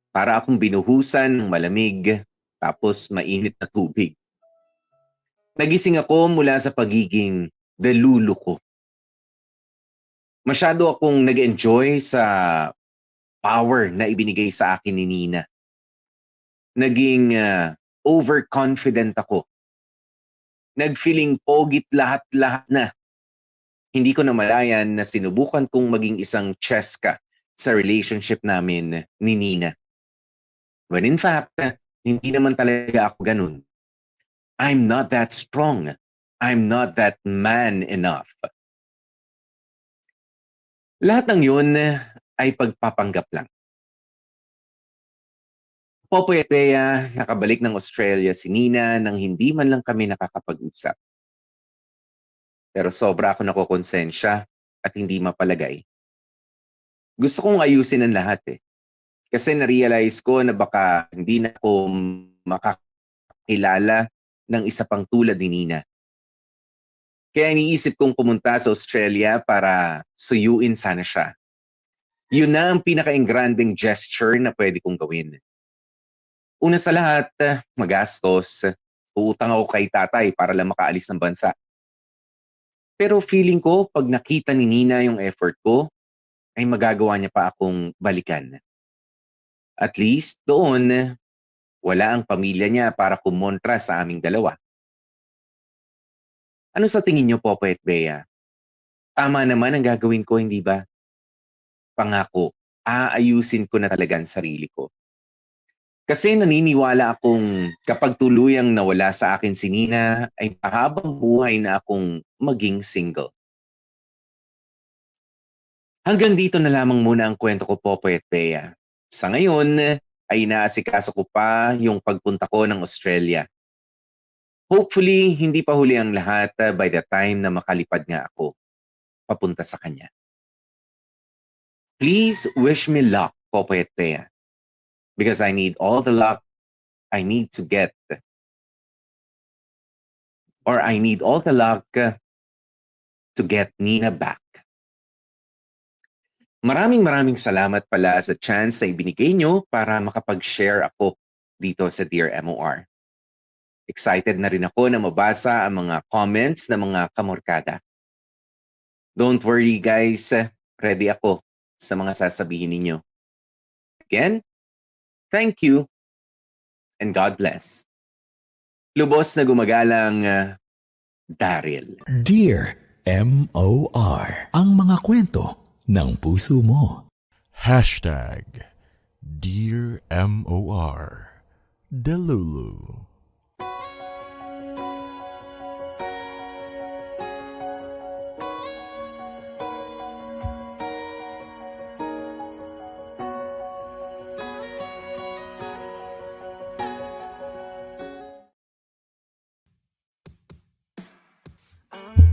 Para akong binuhusan ng malamig tapos mainit na tubig. Nagising ako mula sa pagiging delulu ko. Masyado akong nag-enjoy sa power na ibinigay sa akin ni Nina. Naging overconfident ako. Nagfeeling pogit lahat-lahat na. Hindi ko namalayan na sinubukan kong maging isang Cheska sa relationship namin ni Nina. When in fact, hindi naman talaga ako ganun. I'm not that strong. I'm not that man enough. Lahat ng yun ay pagpapanggap lang. Popoy at Bea, nakabalik ng Australia si Nina nang hindi man lang kami nakakapag-usap. Pero sobra ako nakokonsensya at hindi mapalagay. Gusto kong ayusin ang lahat eh. Kasi na-realize ko na baka hindi na ako makakilala ng isa pang tulad ni Nina. Kaya iniisip kong pumunta sa Australia para suyuin sana siya. Yun na ang pinaka-engranding gesture na pwede kong gawin. Una sa lahat, magastos. Uutang ako kay tatay para lang makaalis ng bansa. Pero feeling ko, pag nakita ni Nina yung effort ko, ay magagawa niya pa akong balikan. At least doon, wala ang pamilya niya para kumontra sa aming dalawa. Ano sa tingin niyo, Popoy at Bea? Tama naman ang gagawin ko, hindi ba? Pangako, aayusin ko na talaga ang sarili ko. Kasi naniniwala akong kapag tuluyang nawala sa akin si Nina, ay pahabang buhay na akong maging single. Hanggang dito na lamang muna ang kwento ko, Popoy at Bea. Sa ngayon, ay inaasikaso ko pa yung pagpunta ko ng Australia. Hopefully, hindi pa huli ang lahat by the time na makalipad nga ako papunta sa kanya. Please wish me luck, Popoy at Bea. Because I need all the luck I need to get. Or I need all the luck to get Nina back. Maraming salamat pala sa chance na ibinigay nyo para makapag-share ako dito sa Dear MOR. Excited na rin ako na mabasa ang mga comments ng mga kamorkada. Don't worry guys, ready ako sa mga sasabihin ninyo. Again, thank you and God bless. Lubos na gumagalang Daryl. Dear MOR, ang mga kwento ng puso mo. Dear MOR Delulu.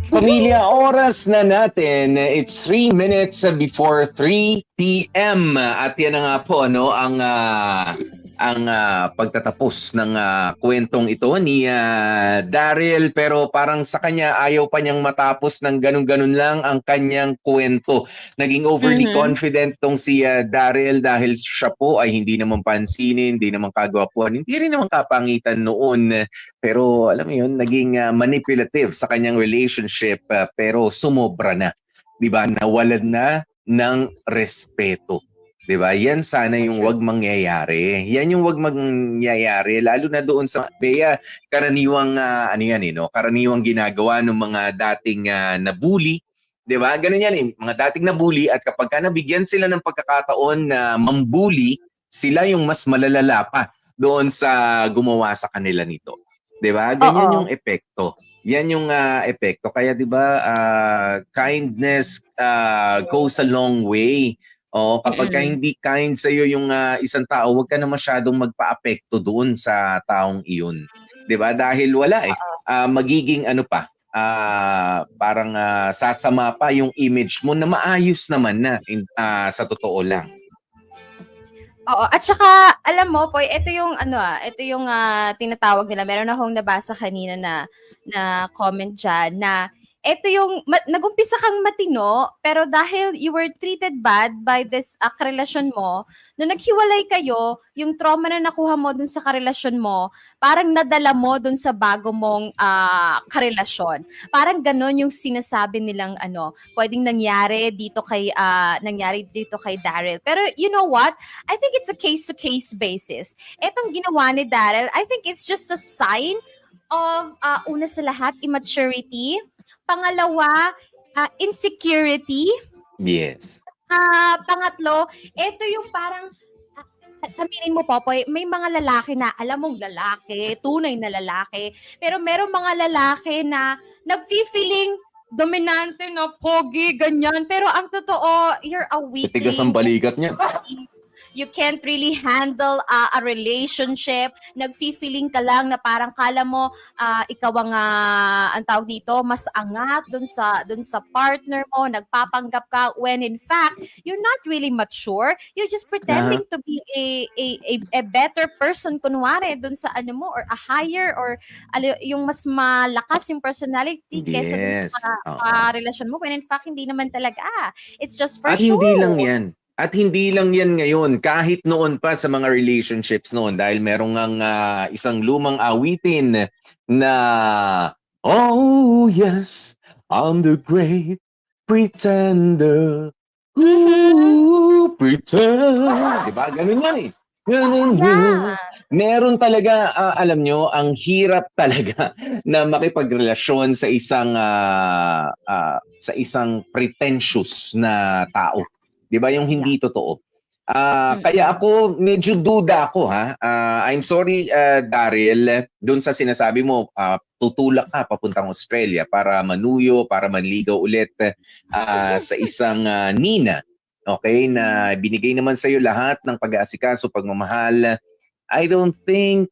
Pamilya, oras na natin. It's 3 minutes before 3 p.m. At yan na nga po ang pagtatapos ng kwentong ito ni Daryl, pero parang sa kanya ayaw pa niyang matapos ng ganun-ganun lang ang kanyang kwento. Naging overly confident tong si Daryl dahil siya po ay hindi naman pansinin, hindi naman kagwapuan, hindi rin naman kapangitan noon. Pero alam mo yun, naging manipulative sa kanyang relationship, pero sumobra na. 'Di ba? Nawalan na ng respeto. 'Di ba? Yan sana yung wag mangyayari. Yan yung wag mangyayari lalo na doon sa Bea, karaniwang karaniwang ginagawa ng mga dating nabully, 'di ba? Ganun yan mga dating nabully, at kapag nabigyan sila ng pagkakataon na mambully, sila yung mas malalala pa doon sa gumawa sa kanila nito. 'Di ba? Ganyan yung epekto. Yan yung epekto. Kaya 'di ba, kindness goes a long way. Kapag ka hindi kind sa iyo yung isang tao, huwag ka na masyadong magpaapekto doon sa taong iyon. 'Di ba? Dahil wala magiging parang sasama pa yung image mo na maayos naman na sa totoo lang. Oo, at saka alam mo, Poy, ito yung tinatawag nila. Meron akong nabasa kanina na comment diyan na ito yung, nag-umpisa kang matino, pero dahil you were treated bad by this karelasyon mo, nung naghiwalay kayo, yung trauma na nakuha mo dun sa karelasyon mo, parang nadala mo dun sa bago mong karelasyon. Parang ganon yung sinasabi nilang pwedeng nangyari dito kay Daryl. Pero you know what? I think it's a case-to-case basis. Etong ginawa ni Daryl, I think it's just a sign of una sa lahat, immaturity. Pangalawa, insecurity. Yes. Pangatlo, ito yung parang, aminin mo, Popoy, may mga lalaki na, alam mong lalaki, tunay na lalaki, pero merong mga lalaki na nag-feeling dominante na pogi, ganyan. Pero ang totoo, you're a weakling. Tigas ang balikat niya. You can't really handle a relationship. Nag-feeling ka lang na parang kala mo ikaw ang tawag dito, mas angat dun sa partner mo, nagpapanggap ka when in fact you're not really mature. You're just pretending to be a better person kunwari dun sa mo, or a higher, or yung mas malakas yung personality kaysa dun sa relasyon mo, when in fact hindi naman talaga. It's just for At show. hindi lang yan. At hindi lang yan ngayon, kahit noon pa sa mga relationships noon, dahil merong isang lumang awitin na, oh yes, I'm the great pretender. Ooh, pretend. Diba? Ganun yan eh. Ganun yun. Meron talaga, alam nyo, ang hirap talaga na makipagrelasyon sa isang pretentious na tao. 'Di ba, yung hindi totoo. Kaya ako medyo duda ako I'm sorry Daryl, doon sa sinasabi mo tutulak ka papuntang Australia para manuyo, para manligaw ulit sa isang nina. Okay, na binigay naman sa iyo lahat ng pag-aasikaso, pagmamahal. I don't think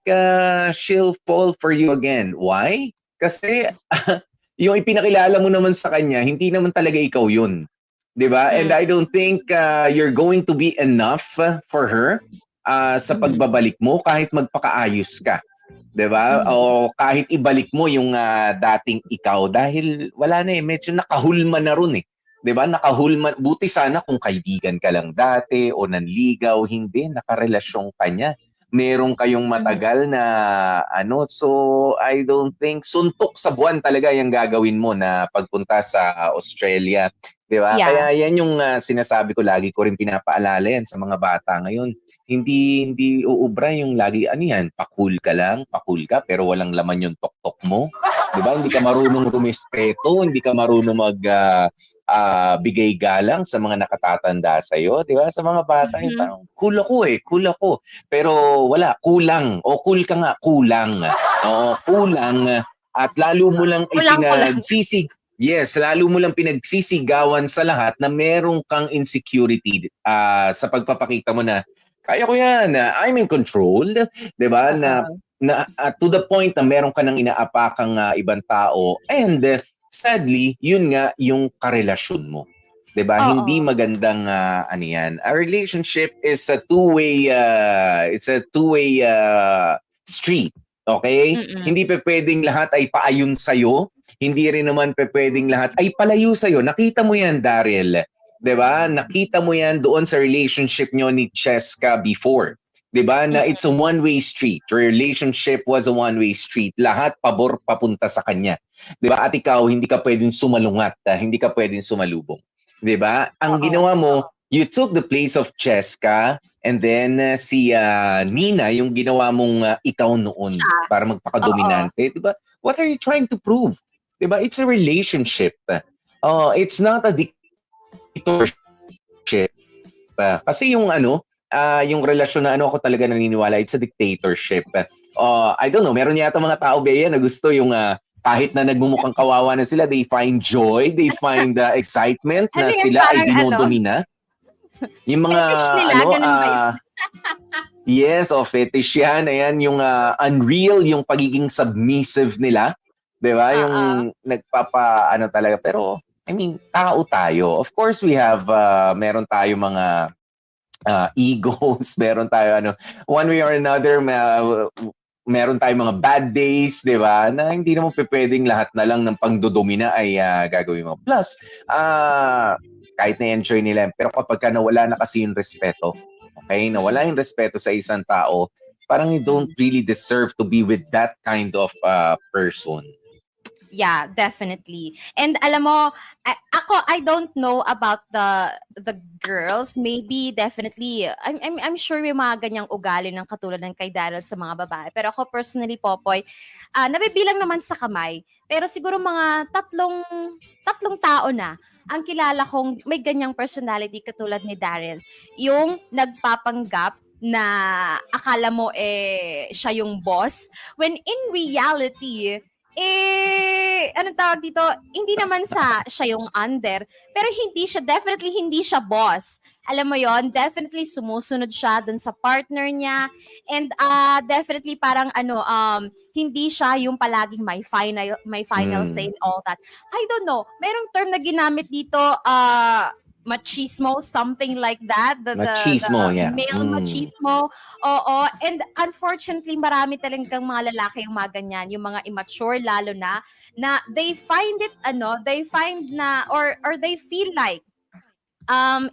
she'll fall for you again. Why? Kasi yung ipinakilala mo naman sa kanya, hindi naman talaga ikaw 'yun. Diba? And I don't think you're going to be enough for her sa pagbabalik mo kahit magpakaayos ka. Diba? O kahit ibalik mo yung dating ikaw dahil wala na medyo nakahulma na rin eh. Diba? Nakahulma. Buti sana kung kaibigan ka lang dati o nanligaw, hindi, nakarelasyon ka niya. Meron kayong matagal na so I don't think suntok sa buwan talaga yung gagawin mo na pagpunta sa Australia. Diba? Yeah. Kaya yan yung sinasabi ko, lagi ko rin pinapaalala yan sa mga bata ngayon. Hindi uubra yung lagi, pakul ka lang, pakul ka, pero walang laman yung tok-tok mo. Diba? Hindi ka marunong rumispeto, hindi ka marunong bigay galang sa mga nakatatanda sa'yo. Diba? Sa mga bata, yung parang, cool ako. Pero wala, kulang. O cool ka nga, kulang. O kulang. At lalo mo lang ipinagsisig. Yes, lalo mo lang pinagsisigawan sa lahat na merong kang insecurity sa pagpapakita mo na kaya ko yan, I'm in control, 'di ba? Na to the point na meron ka nang inaapakang ibang tao, and sadly, yun nga yung karelasyon mo. 'Di ba? Hindi magandang yan. A relationship is a two-way street. Okay? Hindi pwedeng lahat ay paayon sa'yo. Hindi rin naman pwedeng lahat ay palayo sa'yo. Nakita mo yan, Daryl. 'Di ba? Nakita mo yan doon sa relationship nyo ni Cheska before. 'Di ba? Na it's a one-way street. Your relationship was a one-way street. Lahat pabor papunta sa kanya. 'Di ba? At ikaw, hindi ka pwedeng sumalungat. Hindi ka pwedeng sumalubong. 'Di ba? Ang ginawa mo, you took the place of Cheska, and then si Nina, yung ginawa mong ikaw noon para magpakadominante. 'Di ba? What are you trying to prove? 'Di ba? It's a relationship. It's not a dictatorship. Kasi yung yung relasyon na ako talaga naniniwala, it's a dictatorship. I don't know, meron yata mga tao Bea na gusto yung kahit na nagmumukhang kawawa na sila, they find joy, they find excitement na sila ay dinodomina. Yung mga fetish nila, ganun ba yun? Yes, fetish yan. Ayan, yung unreal, yung pagiging submissive nila. 'Di ba? Yung nagpapa talaga. Pero I mean, tao tayo. Of course, we have meron tayo mga egos, meron tayo one way or another meron tayong mga bad days, di ba? Na hindi naman pwedeng lahat na lang ng pangdodomina ay gagawin mo. Plus, kahit na-enjoy nila, pero kapag ka nawala na kasi yung respeto, okay? Nawala yung respeto sa isang tao, parang you don't really deserve to be with that kind of person. Yeah, definitely. And alam mo, I don't know about the girls. Maybe definitely I'm sure may mga ganyang ugali ng katulad ng kay Daryl sa mga babae. Pero ako personally, Popoy, nabibilang naman sa kamay. Pero siguro mga tatlong tao na ang kilala kong may ganyang personality katulad ni Daryl. Yung nagpapanggap na akala mo siya yung boss when in reality anong tawag dito, hindi naman siya yung under, pero definitely hindi siya boss. Alam mo yon, definitely sumusunod siya dun sa partner niya, and definitely parang hindi siya yung palaging may final say and all that. I don't know, merong term na ginamit dito, machismo, something like that. Machismo, yeah. Male machismo. Oo. And unfortunately, marami talagang mga lalaki yung mga ganyan, yung mga immature lalo na they find they feel like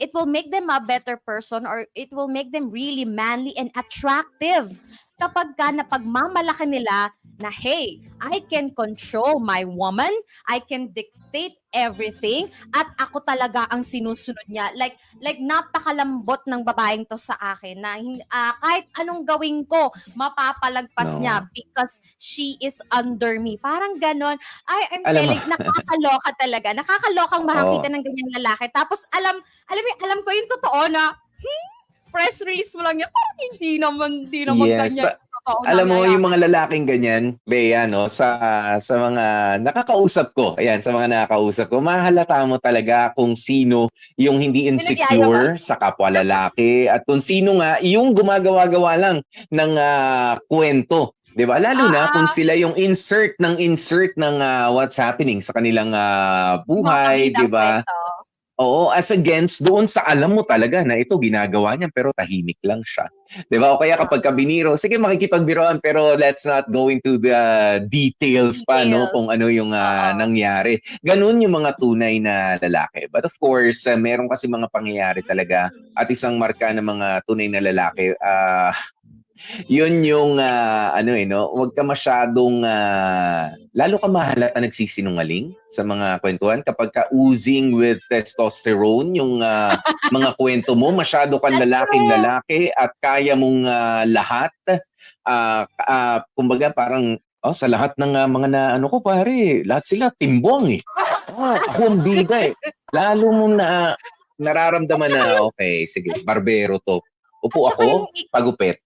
it will make them a better person, or it will make them really manly and attractive kapag napagmamalaki nila na, hey, I can control my woman, I can dictate everything, at ako talaga ang sinusunod niya. Like napakalambot ng babaeng to sa akin na kahit anong gawin ko, mapapalagpas niya because she is under me. Parang ganon. I'm telling, nakakaloka talaga. Nakakalokang makakita ng ganyang lalaki. Tapos alam ko yung totoo na, press release mo lang niya, parang hindi naman yes, ganyan. Alam mo, yung mga lalaking ganyan, Bea, no, sa mga nakakausap ko, mahalata mo talaga kung sino yung hindi insecure sa kapwa lalaki, at kung sino nga yung gumagawa-gawa lang ng kwento. 'Di ba? Lalo na kung sila yung insert ng what's happening sa kanilang buhay, 'di ba? Oo, as against doon sa alam mo talaga na ito ginagawa niya pero tahimik lang siya. 'Di ba? O kaya kapag kabiniro, sige makikipagbiroan pero let's not go into the details pa, no, kung ano yung nangyari. Ganun yung mga tunay na lalaki. But of course, meron kasi mga pangyayari talaga, at isang marka ng mga tunay na lalaki, yun yung huwag ka masyadong lalo ka mahalata nagsisinungaling sa mga kwentuhan kapag ka oozing with testosterone yung mga kwento mo, masyado kang lalaki at kaya mong lahat, kumbaga parang sa lahat ng mga ko pare, lahat sila timbong ako ang bida lalo mong nararamdaman na okay, sige, barbero to. Upo ako, pagupit.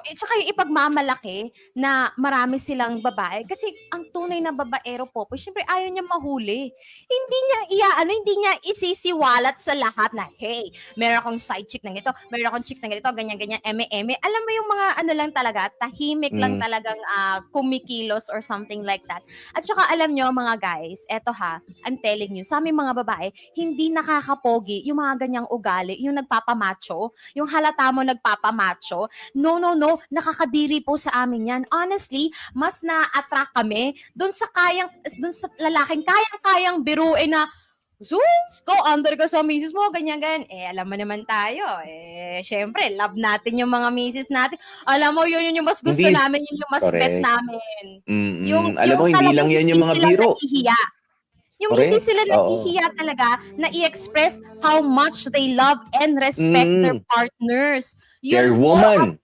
Tsaka yung ipagmamalaki na marami silang babae. Kasi ang tunay na babaero, Popoy, syempre ayaw niya mahuli. Hindi niya isisiwalat sa lahat na, hey, meron akong side chick ng ito, meron akong chick ng ito, ganyan-ganyan, eme-eme. Alam mo yung mga lang talaga, tahimik lang talagang kumikilos or something like that. At saka alam nyo, mga guys, eto I'm telling you, sa aming mga babae, hindi nakakapogi yung mga ganyang ugali, yung nagpapamacho, yung halata mo nagpapamacho. No, nakakadiri po sa amin yan. Honestly, mas na-attract kami dun sa lalaking kayang biruin na, go under ka sa misis mo, ganyan. Alam mo naman tayo. Syempre, love natin yung mga misis natin. Alam mo, yun yung mas gusto namin, yun yung mas bet namin. Alam mo, hindi lang yan yung mga biro. Yung hindi sila nahihiya talaga na i-express how much they love and respect their partners. Their woman.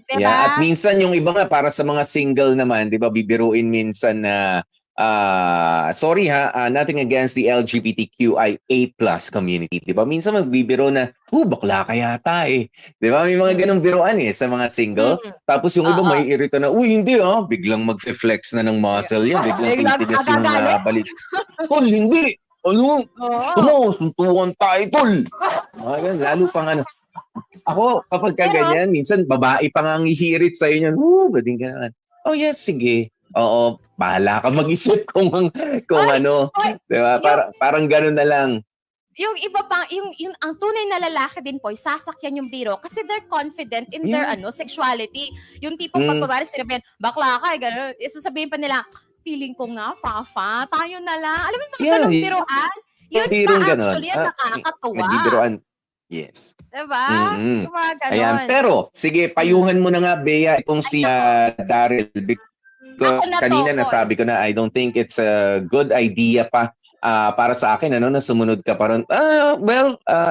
Diba? Yeah, at minsan yung iba nga para sa mga single naman, 'di ba, bibiruin minsan na nothing against the LGBTQIA+ community, 'di ba? Minsan magbibiro na, bakla ka yata 'Di ba? May mga ganung biruan sa mga single. Tapos yung iba may irita na, hindi biglang magfe-flex na ng muscle yan, biglang titigas yung balit. Tol, hindi. Gusto mo, suntukan tayo, tol. Lalo pang ako, kapag ganyan, minsan babae pa nga ang hihirit sa'yo niyan, bading ka naman. Yes, sige. Oo, bahala ka mag-isip kung ano. Diba? Parang gano'n na lang. yung iba pang yung ang tunay na lalaki din po sasakyan yung biro kasi they're confident in their sexuality. Yung tipong pag kunwari sinabihan, bakla ka, gano'n, sasabihin pa nila, feeling ko nga, Fafa, tayo na lang. Alam mo yung mga ganong biroan? Yun Birong pa ganon. actually ang nakakatuwa. Nagbibiroan. Yes. Diba? Yung mga ganon. Ayan. Pero, sige, payuhan mo na nga, Bea, itong si Daryl. Because Ako na to, kanina Paul. nasabi ko na, I don't think it's a good idea pa para sa akin, ano, na sumunod ka pa ron.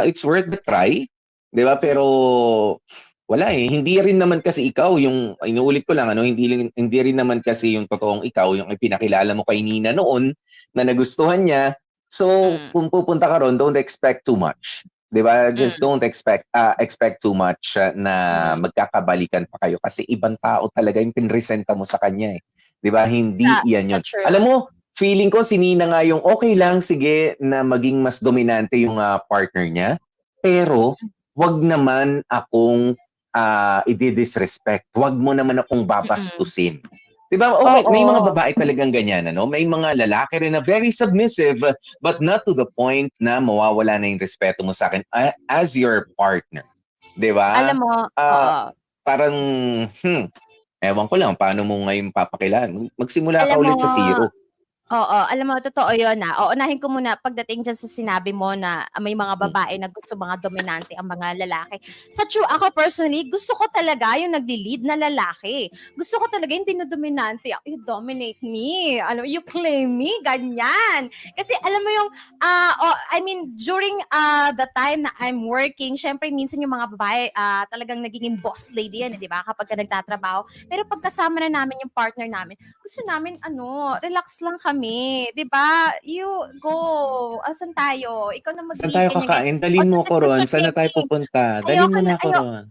It's worth the try. Di ba? Pero, wala eh. Hindi rin naman kasi ikaw, yung, inuulit ko lang, ano, hindi rin naman kasi yung totoong ikaw, yung ipinakilala mo kay Nina noon, na nagustuhan niya. So, kung pupunta ka ron, don't expect too much. 'Di ba? Just don't expect too much na magkakabalikan pa kayo kasi ibang tao talaga yung pinresenta mo sa kanya eh. 'Di ba? Hindi yan yun. Alam mo, feeling ko si Nina nga yung okay lang, sige, na maging mas dominante yung partner niya, pero wag naman akong i-disrespect. Wag mo naman akong babastusin. Diba? Okay, may mga babae talagang ganyan, ano? May mga lalaki rin na very submissive but not to the point na mawawala na yung respeto mo sa akin as your partner. Diba? Alam mo, parang, ewan ko lang, paano mo ngayon papakilaan? Magsimula ka Alam ulit mo, sa zero. Oo, alam mo, totoo yun Unahin ko muna pagdating dyan sa sinabi mo na may mga babae na gusto mga dominante ang mga lalaki. Sa true, ako personally, gusto ko talaga yung nagli-lead na lalaki. Gusto ko talaga yung dinodominante. You dominate me. You claim me. Ganyan. Kasi alam mo yung, during the time na I'm working, syempre minsan yung mga babae talagang nagiging boss lady yan, di ba? Kapag ka nagtatrabaho. Pero pagkasama na namin yung partner namin, gusto namin, relax lang kami. 'Di ba? You go. Asan tayo? Ikaw na mag-lead. Saan tayo kakain? Dalhin mo ko ron. Saan na tayo pupunta? Dalhin mo na ko ron.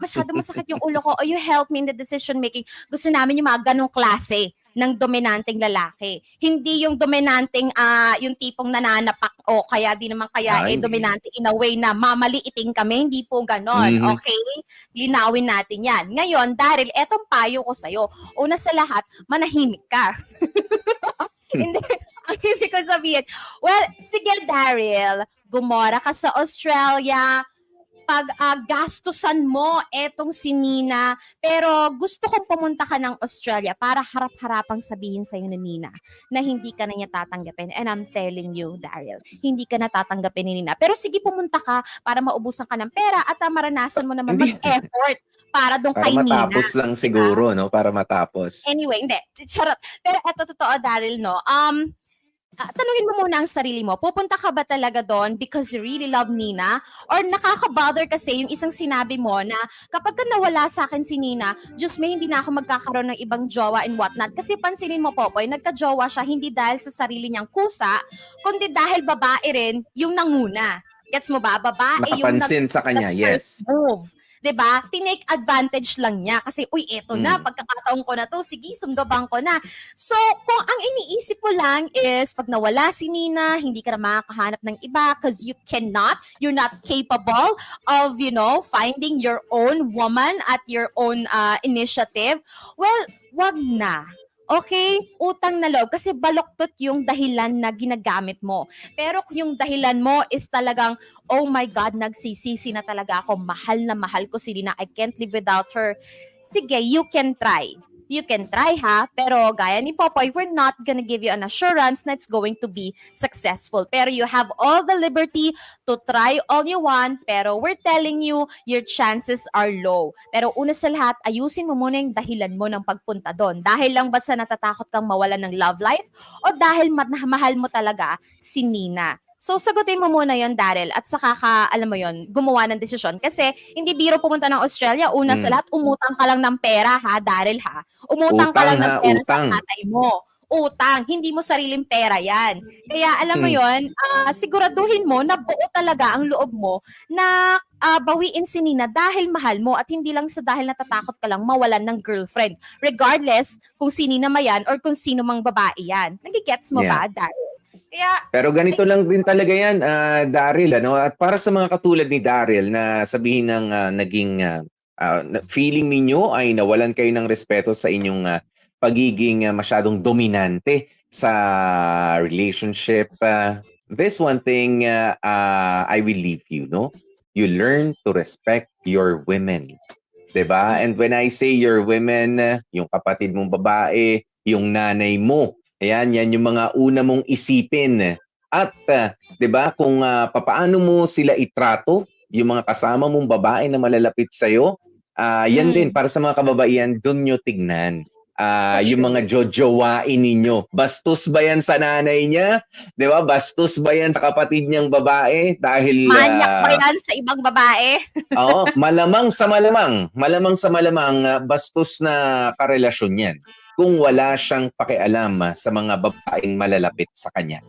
Masyado masakit yung ulo ko. You help me in the decision making. Gusto namin yung mga ganong klase ng dominanteng lalaki. Hindi yung dominanteng yung tipong nananapak o kaya di naman kaya dominante in a way na mamaliiting kami. Hindi po ganon. Okay? Linawin natin yan. Ngayon, Daryl, etong payo ko sa'yo. Una sa lahat, manahimik ka. Hindi. Ang ibig ko sabihin, sige Daryl, gumora ka sa Australia, gastusan mo etong si Nina, pero gusto kong pumunta ka ng Australia para harap-harapang sabihin sa'yo ni Nina na hindi ka na niya tatanggapin. And I'm telling you, Daryl, hindi ka na tatanggapin ni Nina. Pero sige, pumunta ka para maubusan ka ng pera at maranasan mo naman mag-effort para doon kay Nina. Para matapos lang siguro, no? Para matapos. Anyway, hindi. Charot. Pero eto totoo, Daryl, no? Tanungin mo muna ang sarili mo, pupunta ka ba talaga doon because you really love Nina? Or nakaka-bother kasi yung isang sinabi mo na kapag nawala sa akin si Nina, Diyos may hindi na ako magkakaroon ng ibang jowa and whatnot. Kasi pansinin mo, Popoy, nagka-jowa siya hindi dahil sa sarili niyang kusa, kundi dahil babae rin yung nanguna. Gets mo ba? Babae yung nakapansin sa kanya, yes. Move. 'Di ba? Tinake advantage lang niya kasi eto na, pagkakataon ko na to, sige, sundoban ko na. So, kung ang iniisip mo lang is pag nawala si Nina, hindi ka na makakahanap ng iba because you're not capable of, finding your own woman at your own initiative. Well, wag na. Okay? Utang na loob. Kasi baloktot yung dahilan na ginagamit mo. Pero kung yung dahilan mo is talagang, oh my God, nagsisisi na talaga ako. Mahal na mahal ko si Nina. I can't live without her. Sige, you can try. You can try pero gaya ni Popoy, we're not gonna give you an assurance na it's going to be successful. Pero you have all the liberty to try all you want, pero we're telling you, your chances are low. Pero una sa lahat, ayusin mo muna yung dahilan mo ng pagpunta doon. Dahil lang ba sa natatakot kang mawalan ng love life o dahil mahal mo talaga si Nina? So, sagutin mo muna yon, Daryl, at saka alam mo yon, gumawa ng desisyon. Kasi, hindi biro pumunta ng Australia. Una sa lahat, umutang ka lang ng pera, Daryl, Umutang ka lang ng pera sa tatay mo. Utang. Hindi mo sariling pera yan. Kaya, alam mo yon, siguraduhin mo na buo talaga ang loob mo na bawiin si Nina dahil mahal mo at hindi lang sa dahil natatakot ka lang mawalan ng girlfriend. Regardless kung sino na yan or kung sino mang babae yan. Nagigets mo ba, Daryl? Pero ganito lang din talaga yan, Daryl. At para sa mga katulad ni Daryl na sabihin ng naging feeling ninyo ay nawalan kayo ng respeto sa inyong pagiging masyadong dominante sa relationship, this one thing I will leave you, no? You learn to respect your women. 'Di ba? And when I say your women, yung kapatid mong babae, yung nanay mo, ayan, yan yung mga una mong isipin. At 'di ba, kung papaano mo sila itrato, yung mga kasama mong babae na malalapit sa iyo, yan din para sa mga kababaihan, doon nyo tignan. Yung mga jojowain ninyo. Bastos ba yan sa nanay niya? 'Di ba? Bastos ba yan sa kapatid niyang babae? Dahil Manyak ba yan sa ibang babae? oo, malamang sa malamang, bastos na karelasyon yan kung wala siyang pakialam sa mga babaeng malalapit sa kanya.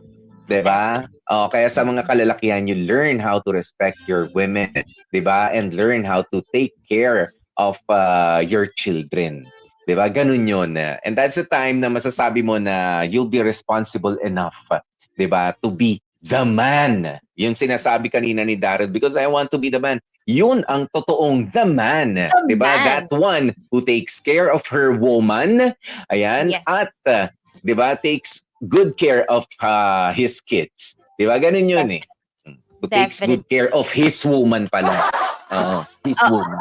'Di ba? Kaya sa mga kalalakihan, you learn how to respect your women, 'di ba? And learn how to take care of your children. 'Di ba? Ganun 'yun. And that's the time na masasabi mo na you'll be responsible enough, 'di ba, to be the man. Yung sinasabi kanina ni Daryl, because I want to be the man. Yun ang totoong the man. The 'Di ba? man. That one who takes care of her woman. Ayan. Yes. At 'di ba, takes good care of his kids. 'Di ba? Ganun 'yun eh. Who takes good care of his woman pala. His woman.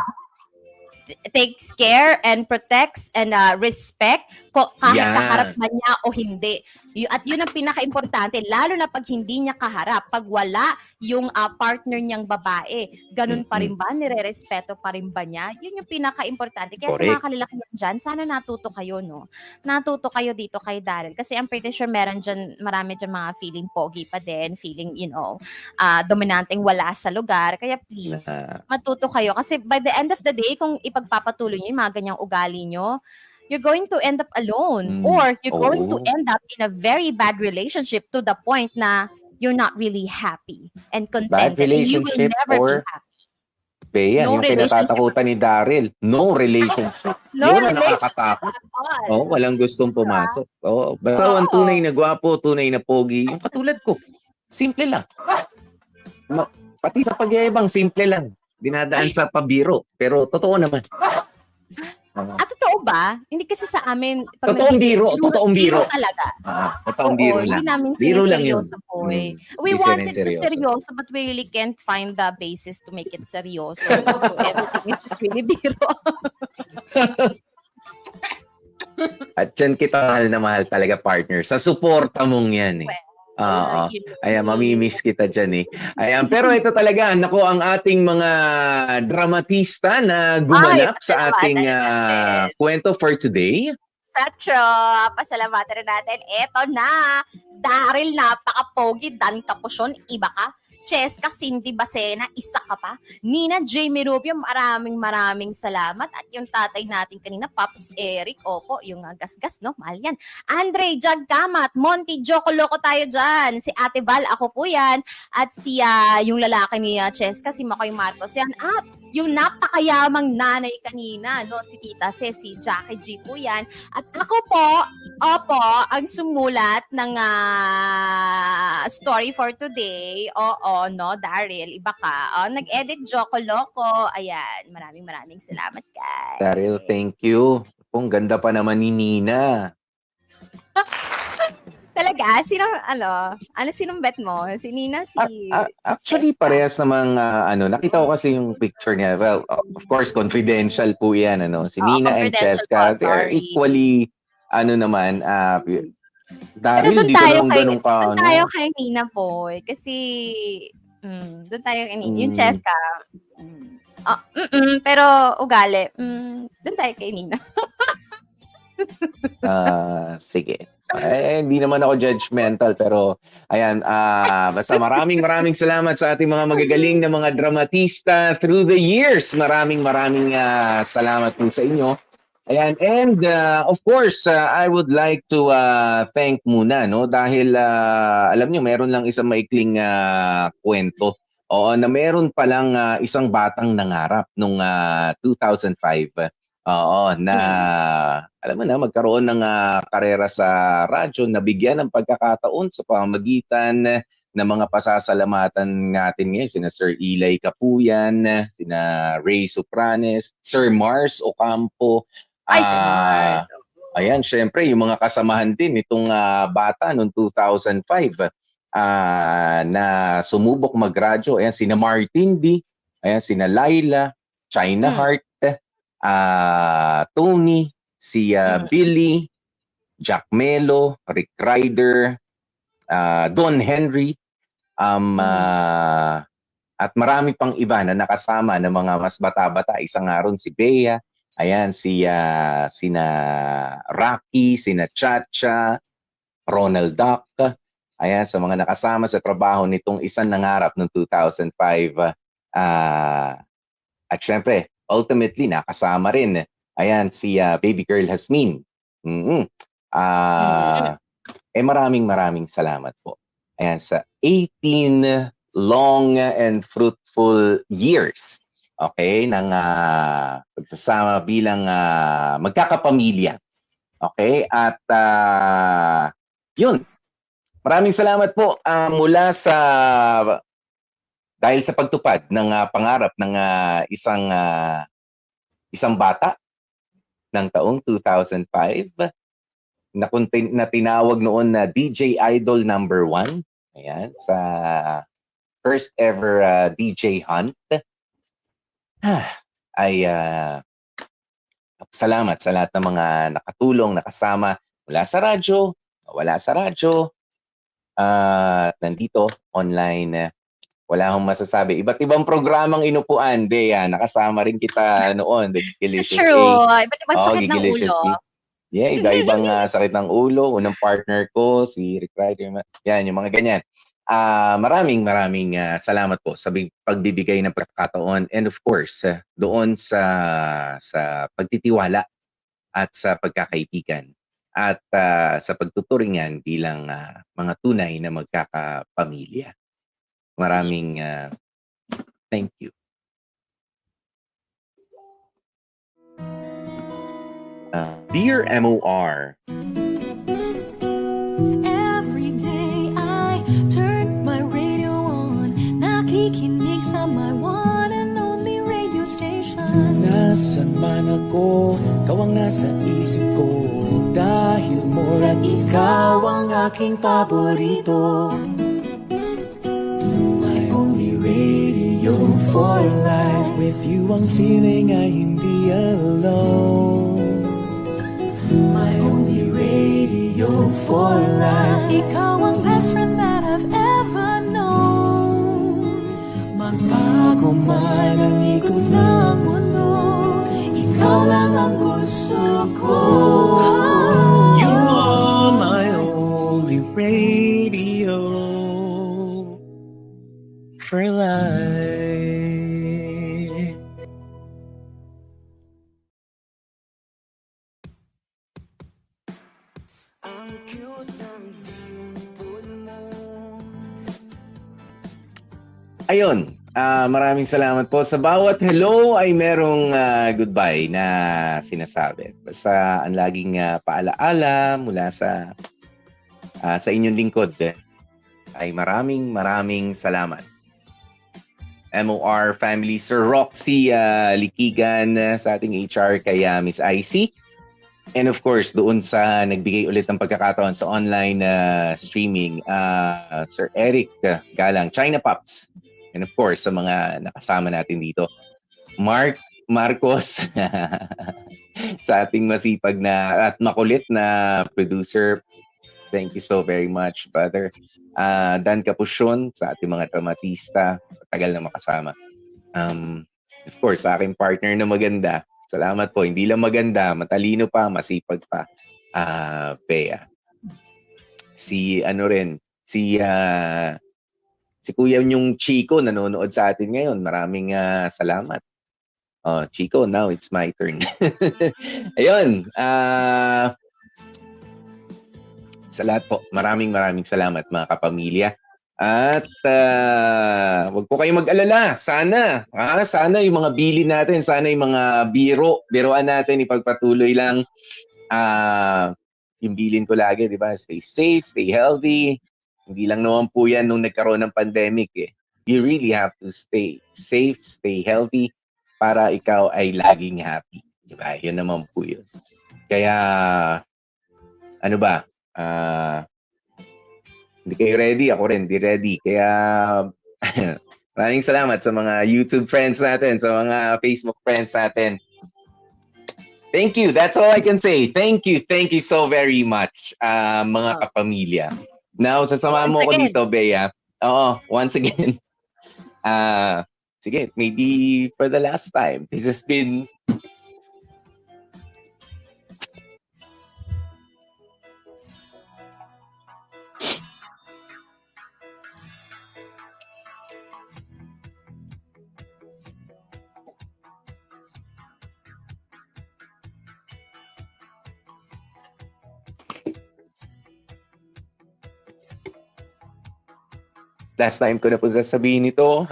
Takes care and protects and respect kahit Yeah. kaharap man niya o hindi. At yun ang pinaka-importante, lalo na pag hindi niya kaharap, pag wala yung partner niyang babae, ganun pa rin ba, nire-respeto pa rin ba niya? Yun yung pinaka-importante. Kaya sa mga Correct. kalalakihan dyan, sana natuto kayo, no? Natuto kayo dito kay Daryl. Kasi I'm pretty sure marami dyan mga feeling pogi pa din, feeling, dominanteng wala sa lugar. Kaya please, matuto kayo. Kasi by the end of the day, kung ipagpapatuloy niyo yung mga ganyang ugali niyo, you're going to end up alone or you're going to end up in a very bad relationship to the point na you're not really happy and contented. Bad And you will relationship never be or happy. Bea, No yung kinatatakutan ni Daryl. No relationship. No Yun ang relationship nakakatakot. at all. Walang gustong pumasok. Basta ang tunay na gwapo, tunay na pogi, yung katulad ko. Simple lang. Pati sa pagyayabang, simple lang. Dinadaan sa pabiro. Pero totoo naman. At totoo ba? Hindi kasi sa amin... Totoong biro. Biro talaga. Totoong biro lang. Hindi namin Biro lang yun. siniseryoso po eh. Hindi We siya wanted to seryoso. seryoso but we really can't find the basis to make it seryoso. So everything is just really biro. At dyan kita mahal na mahal talaga, partner. Sa suporta mong yan eh. Ayan, mamimiss kita dyan eh. Ayan, pero ito talaga, nako, ang ating mga dramatista na gumanap sa ating kwento for today. Satcho, pasalamatan rin natin. Eto na, Daryl, napaka-pogi, Dan Capusyon, iba ka. Cheska, Cindy Bacena, isa ka pa. Nina, Jamie Rubio, maraming salamat. At yung tatay natin kanina, Pops Eric, opo, yung gasgas, no? Mahal yan. Andre, Jag Kamat, Monty, Joko Loko tayo dyan. Si Ate Val, ako po yan. At si yung lalaki ni Cheska, si Makoy Marcos yan. At yung napakayamang nanay kanina, no? Si Tita si Jackie G po yan. At ako po, ang sumulat ng story for today. Oo, no, Daryl, iba ka. Nag-edit Joko Loco. Ayan, maraming salamat, guys. Daryl, thank you. Kung ganda pa naman ni Nina. Talaga? Sinong bet mo? Si Nina, Actually, parehas namang, nakita ko kasi yung picture niya. Well, of course, confidential po yan, Si Nina and Cheska, they are equally, Daryl, hindi ko naman ganun ka, Doon tayo kay Nina po. Kasi, doon tayo kay Nina. Yung Cheska, pero ugali, doon tayo kay Nina. Sige. Hindi naman ako judgmental, pero ayan, basta maraming salamat sa ating mga magagaling na mga dramatista through the years. Maraming salamat po sa inyo. Ayan, and of course, I would like to thank muna, no, dahil alam niyo, meron lang isang maikling kwento. Na meron palang isang batang nangarap nung 2005. Na alam mo na, magkaroon ng karera sa radyo, nabigyan ng pagkakataon sa pamamagitan ng mga pasasalamatan natin ngayon, sina Sir Eli Capuyan, sina Ray Sopranes, Sir Mars Ocampo. Sir Mars. Ayan, syempre, yung mga kasamahan din itong bata noong 2005. na sumubok mag-radyo. Ayan, sina Martin D, ayan, sina Laila, China Heart, Tony, si Billy, Jack Melo, Rick Ryder, Don Henry, at marami pang iba na nakasama ng mga mas bata-bata. Isang aron si Bea, ayan, sina Rocky, sina Chacha, Ronald Duck, ayan, sa mga nakasama sa trabaho nitong isang nangarap noong 2005. At syempre, ultimately, nakasama rin, ayan, si Baby Girl Hasmin. Maraming salamat po. Ayan, sa 18 long and fruitful years, okay, ng pagsasama bilang magkakapamilya. Okay, at yun, maraming salamat po mula sa dahil sa pagtupad ng pangarap ng isang bata ng taong 2005 na tinawag noon na DJ Idol number 1. Ayan, sa first ever DJ Hunt. Ay salamat sa lahat ng mga nakatulong, nakasama mula sa radyo, wala sa radyo, nandito, online. Wala akong masasabi. Iba't ibang programang inupuan, Bea. Nakasama rin kita noon. The Gigilicious True. Eight. Iba't ibang sakit ng Gigilicious ulo. Eight. Yeah, iba-ibang sakit ng ulo. Unang partner ko, si Rick Ryder. Yan, yung mga ganyan. Maraming salamat po sa pagbibigay ng pagkakataon. And of course, doon sa pagtitiwala at sa pagkakaibigan. At sa pagtuturingan bilang mga tunay na magkakapamilya. Maraming thank you. Dear MOR, every day I turn my radio on, nakikinig sa my one and only radio station. Nasaan man ako, ikaw ang nasa isip ko. Dahil more at ikaw ang aking paborito. My only radio for life. With you ang feeling ay hindi alone. My only radio for life. Ikaw ang best friend that I've ever known. Magbago man ang ikot ng mundo, ikaw lang ang gusto ko. You are my only radio for life. ayun, maraming salamat po. Sa bawat hello ay merong goodbye na sinasabi. Basta ang laging paalaala mula sa inyong lingkod ay maraming salamat. MOR family, Sir Roxy Likigan sa ating HR kay Miss IC. And of course, doon sa nagbigay ulit ng pagkakataon sa online streaming, Sir Eric Galang, China Pops. And of course, sa mga nakasama natin dito, Marcos, sa ating masipag na at makulit na producer. Thank you so very much, brother. Dan Capuchon, sa ating mga dramatista, tagal na makasama. Of course, sa aking partner na maganda, salamat po. Hindi lang maganda, matalino pa, masipag pa. Bea. Si Kuya yung Chico nanonood sa atin ngayon. Maraming salamat. Chico, now it's my turn. Ayun. Sa lahat po, maraming salamat mga kapamilya. At wag po kayong mag-alala. Sana yung mga bilin natin, sana yung mga biroan natin, ipagpatuloy lang. Yung bilin ko lagi, di ba? Stay safe, stay healthy. Hindi lang naman po yan nung nagkaroon ng pandemic eh. You really have to stay safe, stay healthy para ikaw ay laging happy. Di ba? Yun naman po yun. Kaya, ano ba? Hindi kayo ready, ako rin, hindi ready. Kaya maraming salamat sa mga YouTube friends natin, sa mga Facebook friends natin. Thank you. That's all I can say. Thank you so very much, mga kapamilya. Now, sasama mo ko dito, Bea. Oo, once again. Sige, maybe for the last time. This has been last time ko na po sasabihin ito.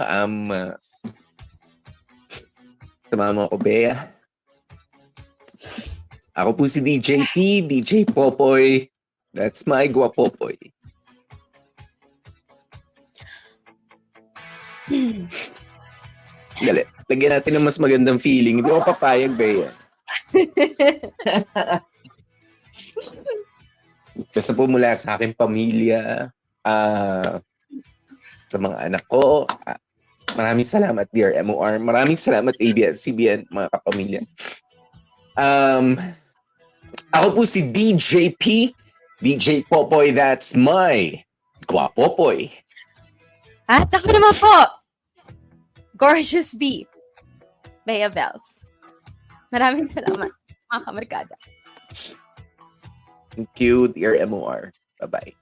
Sumama ko, Bea. Ako po si DJ P, DJ Popoy. That's my Guapopoy. Dali, lagyan natin ng mas magandang feeling. Hindi ko papayag, Bea. Basta po mula sa aking pamilya, sa mga anak ko, maraming salamat, dear MOR. Maraming salamat, ABS-CBN, mga kapamilya. Ako po si DJ P, DJ Popoy, that's my Guapopoy. At ako naman po, Gorgeous B, Bea Bells. Maraming salamat, mga kamarkada. Thank you, dear MOR. Bye-bye.